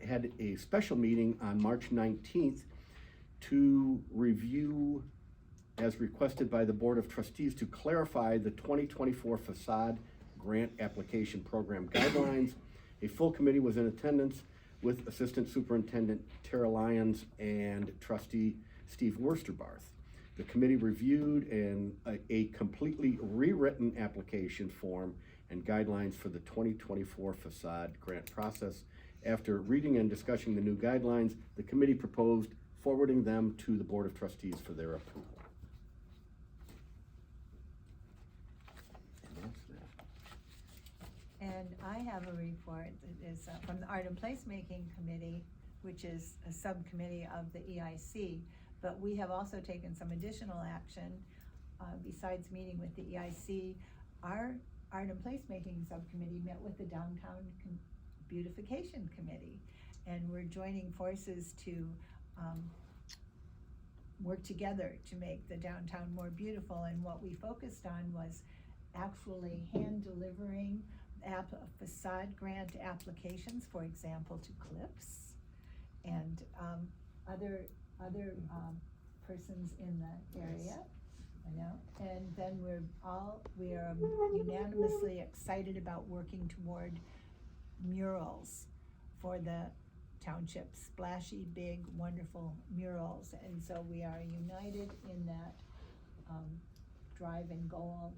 had a special meeting on March 19th to review, as requested by the Board of Trustees, to clarify the 2024 facade grant application program guidelines. A full committee was in attendance with Assistant Superintendent Tara Lyons and Trustee Steve Worsterbarth. The committee reviewed a completely rewritten application form and guidelines for the 2024 facade grant process. After reading and discussing the new guidelines, the committee proposed forwarding them to the Board of Trustees for their approval. And I have a report that is from the Art and Placemaking Committee, which is a subcommittee of the EIC. But we have also taken some additional action besides meeting with the EIC. Our Art and Placemaking Subcommittee met with the Downtown Beautification Committee. And we're joining forces to work together to make the downtown more beautiful. And what we focused on was actually hand delivering facade grant applications, for example, to Clips and, other, persons in the area, you know? And then we are unanimously excited about working toward murals for the township, splashy, big, wonderful murals. And so we are united in that, drive and goal.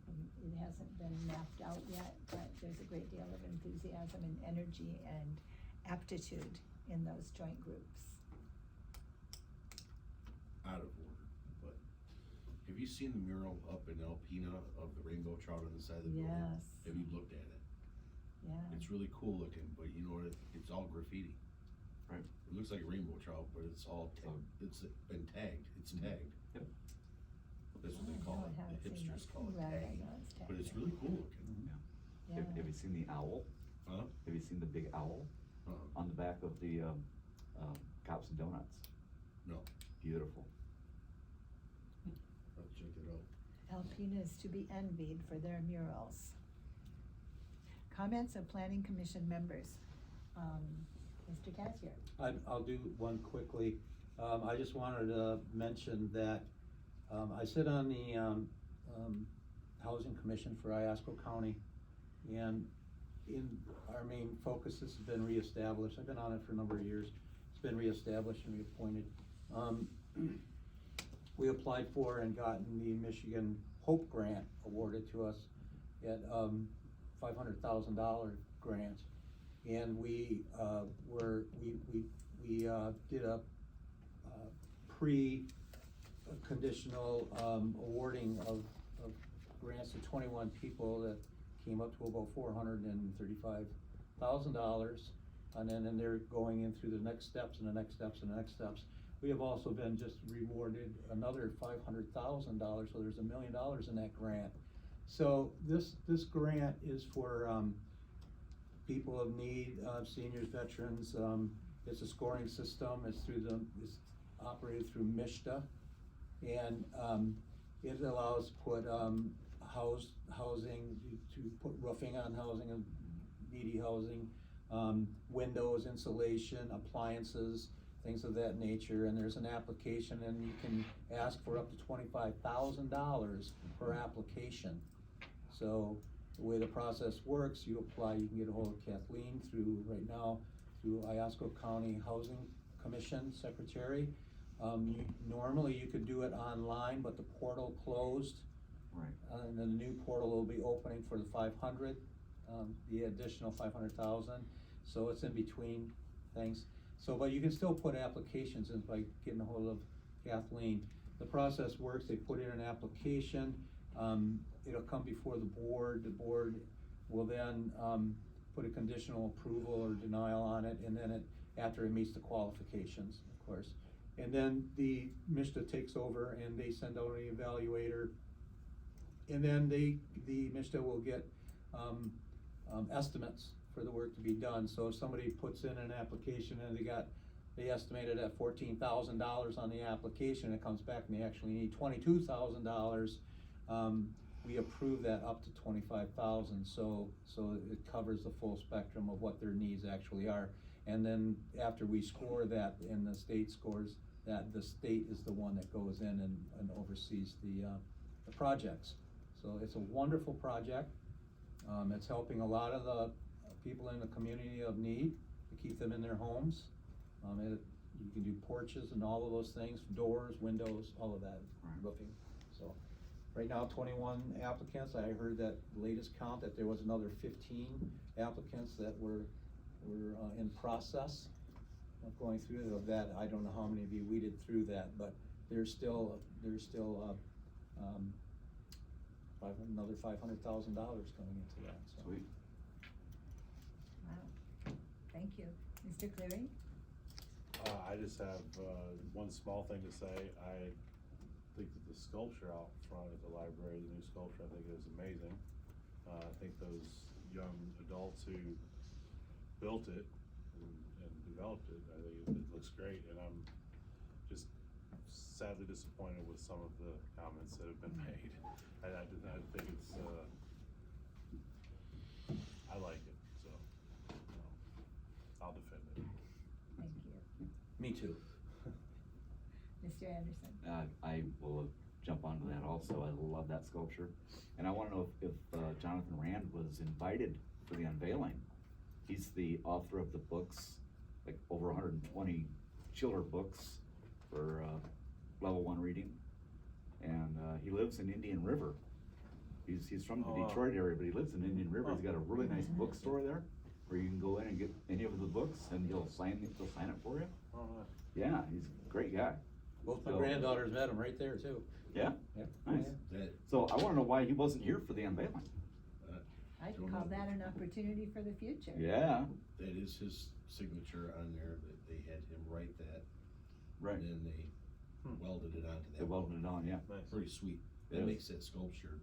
It hasn't been mapped out yet, but there's a great deal of enthusiasm and energy and aptitude in those joint groups. Out of order, but have you seen the mural up in Alpena of the rainbow trout on the side of the building? Yes. Have you looked at it? Yeah. It's really cool looking, but you know what, it's all graffiti. Right. It looks like a rainbow trout, but it's all, it's been tagged, it's tagged. Yep. That's what they Oh, call no, it, I haven't the seen hipsters that. call it Right, I tagged, know it's but it's tagged. really cool looking. Yeah. Have you seen the owl? Huh? Have you seen the big owl on the back of the, Cops and Donuts? No, Beautiful. I'll check it out. Alpena is to be envied for their murals. Comments of planning commission members. Mr. Cassier. I'll do one quickly. I just wanted to mention that, I sit on the, Housing Commission for Iosco County. And our main focus has been reestablished. I've been on it for a number of years. It's been reestablished and reappointed. We applied for and gotten the Michigan Hope Grant awarded to us at, $500,000 grant. And we did a pre-conditional awarding of grants to 21 people that came up to about $435,000. And then they're going in through the next steps and the next steps and the next steps. We have also been just rewarded another $500,000, so there's $1 million in that grant. So this grant is for people of need, seniors, veterans. It's a scoring system. It's operated through MISTA, and it allows to put housing, to put roofing on housing and needy housing, windows, insulation, appliances, things of that nature. And there's an application, and you can ask for up to $25,000 per application. So the way the process works, you apply, you can get a hold of Kathleen through Iosco County Housing Commission Secretary. Normally you could do it online, but the portal closed. Right. And then the new portal will be opening for the 500, the additional 500,000. So it's in between things. So, but you can still put applications in by getting a hold of Kathleen. The process works, they put in an application, it'll come before the board will then, put a conditional approval or denial on it, and then after it meets the qualifications, of course. And then the MISTA takes over and they send out an evaluator. And then the MISTA will get, estimates for the work to be done. So if somebody puts in an application and they estimated at $14,000 on the application, it comes back and they actually need $22,000, we approve that up to $25,000, so it covers the full spectrum of what their needs actually are. And then after we score that and the state scores that, the state is the one that goes in and oversees the projects. So it's a wonderful project. It's helping a lot of the people in the community of need to keep them in their homes. You can do porches and all of those things, doors, windows, all of that, roofing. So right now, 21 applicants. I heard that latest count that there was another 15 applicants that were in process of going through of that. I don't know how many of you weeded through that, but there's still another $500,000 coming into that. So. Sweet. Wow, thank you. Mr. Cleary? I just have, one small thing to say. I think that the sculpture out front at the library, the new sculpture, I think is amazing. I think those young adults who built it and developed it, I think it looks great, and I'm just sadly disappointed with some of the comments that have been made. I think it's, I like I will jump onto that also. I love that sculpture. And I wanna know if Jonathan Rand was invited for the unveiling. He's the author of the books, like over 120 chiller books for, level 1 reading. And, he lives in Indian River. He's from the Oh, wow. Detroit area, but he lives in Indian River. He's got a really nice bookstore there where you can go in and get any of the books and he'll sign it for you. Oh, nice. Yeah, he's a great guy. Both my So- granddaughters met him right there too. Yeah? Yep. Nice. That, So I wanna know why he wasn't here for the unveiling. I'd Don't call know. that an opportunity for the future. Yeah, that is his signature on there, that they had him write that. right. And then they welded it onto that. They welded it on, yeah. Nice. Pretty sweet. It That is. makes that sculpture.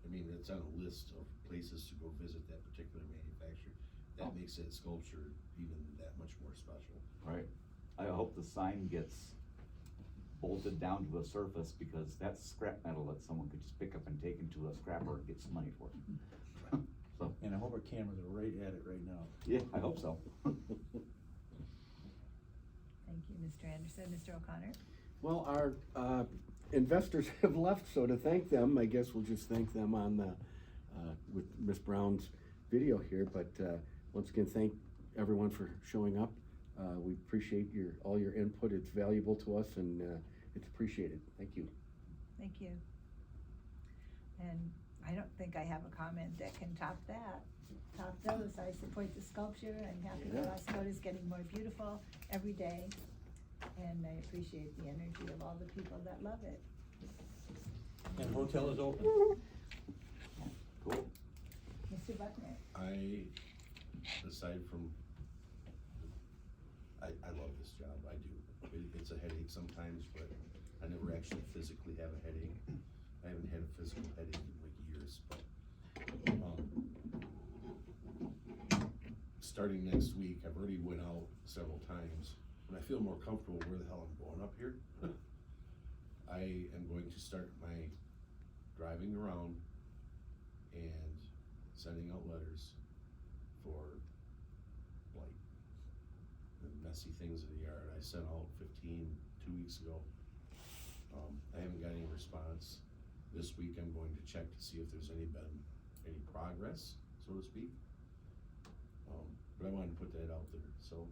I mean, it's on a list of places to go visit that particular manufacturer. Oh. That makes that sculpture even that much more special. Right. I hope the sign gets bolted down to a surface because that's scrap metal that someone could just pick up and take into a scrapper and get some money for it. So, And I hope our cameras are right at it right now. yeah, I hope so. Thank you, Mr. Anderson. Mr. O'Connor? Well, our investors have left, so to thank them, I guess we'll just thank them on the, with Ms. Brown's video here, but once again, thank everyone for showing up. We appreciate all your input, it's valuable to us and it's appreciated, thank you. Thank you. And I don't think I have a comment that can top that. Top those. I support the sculpture. I'm happy that Oscoda is getting more beautiful every day. And I appreciate the energy of all the people that love it. And hotel is open? Cool. Mr. Buckner? Aside from, I love this job, I do. It's a headache sometimes, but I never actually physically have a headache. I haven't had a physical headache in like years, but, starting next week, I've already went out several times, and I feel more comfortable where the hell I'm going up here. I am going to start my driving around and sending out letters for like the messy things in the yard. I sent out 15 2 weeks ago. I haven't got any response. This week I'm going to check to see if there's any progress, so to speak. But I wanted to put that out there, so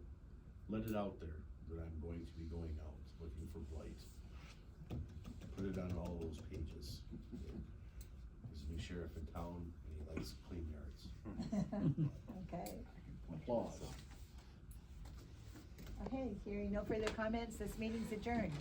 let it out there that I'm going to be going out looking for blight. Put it on all those pages. There's a new sheriff in town and he likes clean yards. Okay. Applause. Okay, hearing no further comments, this meeting's adjourned.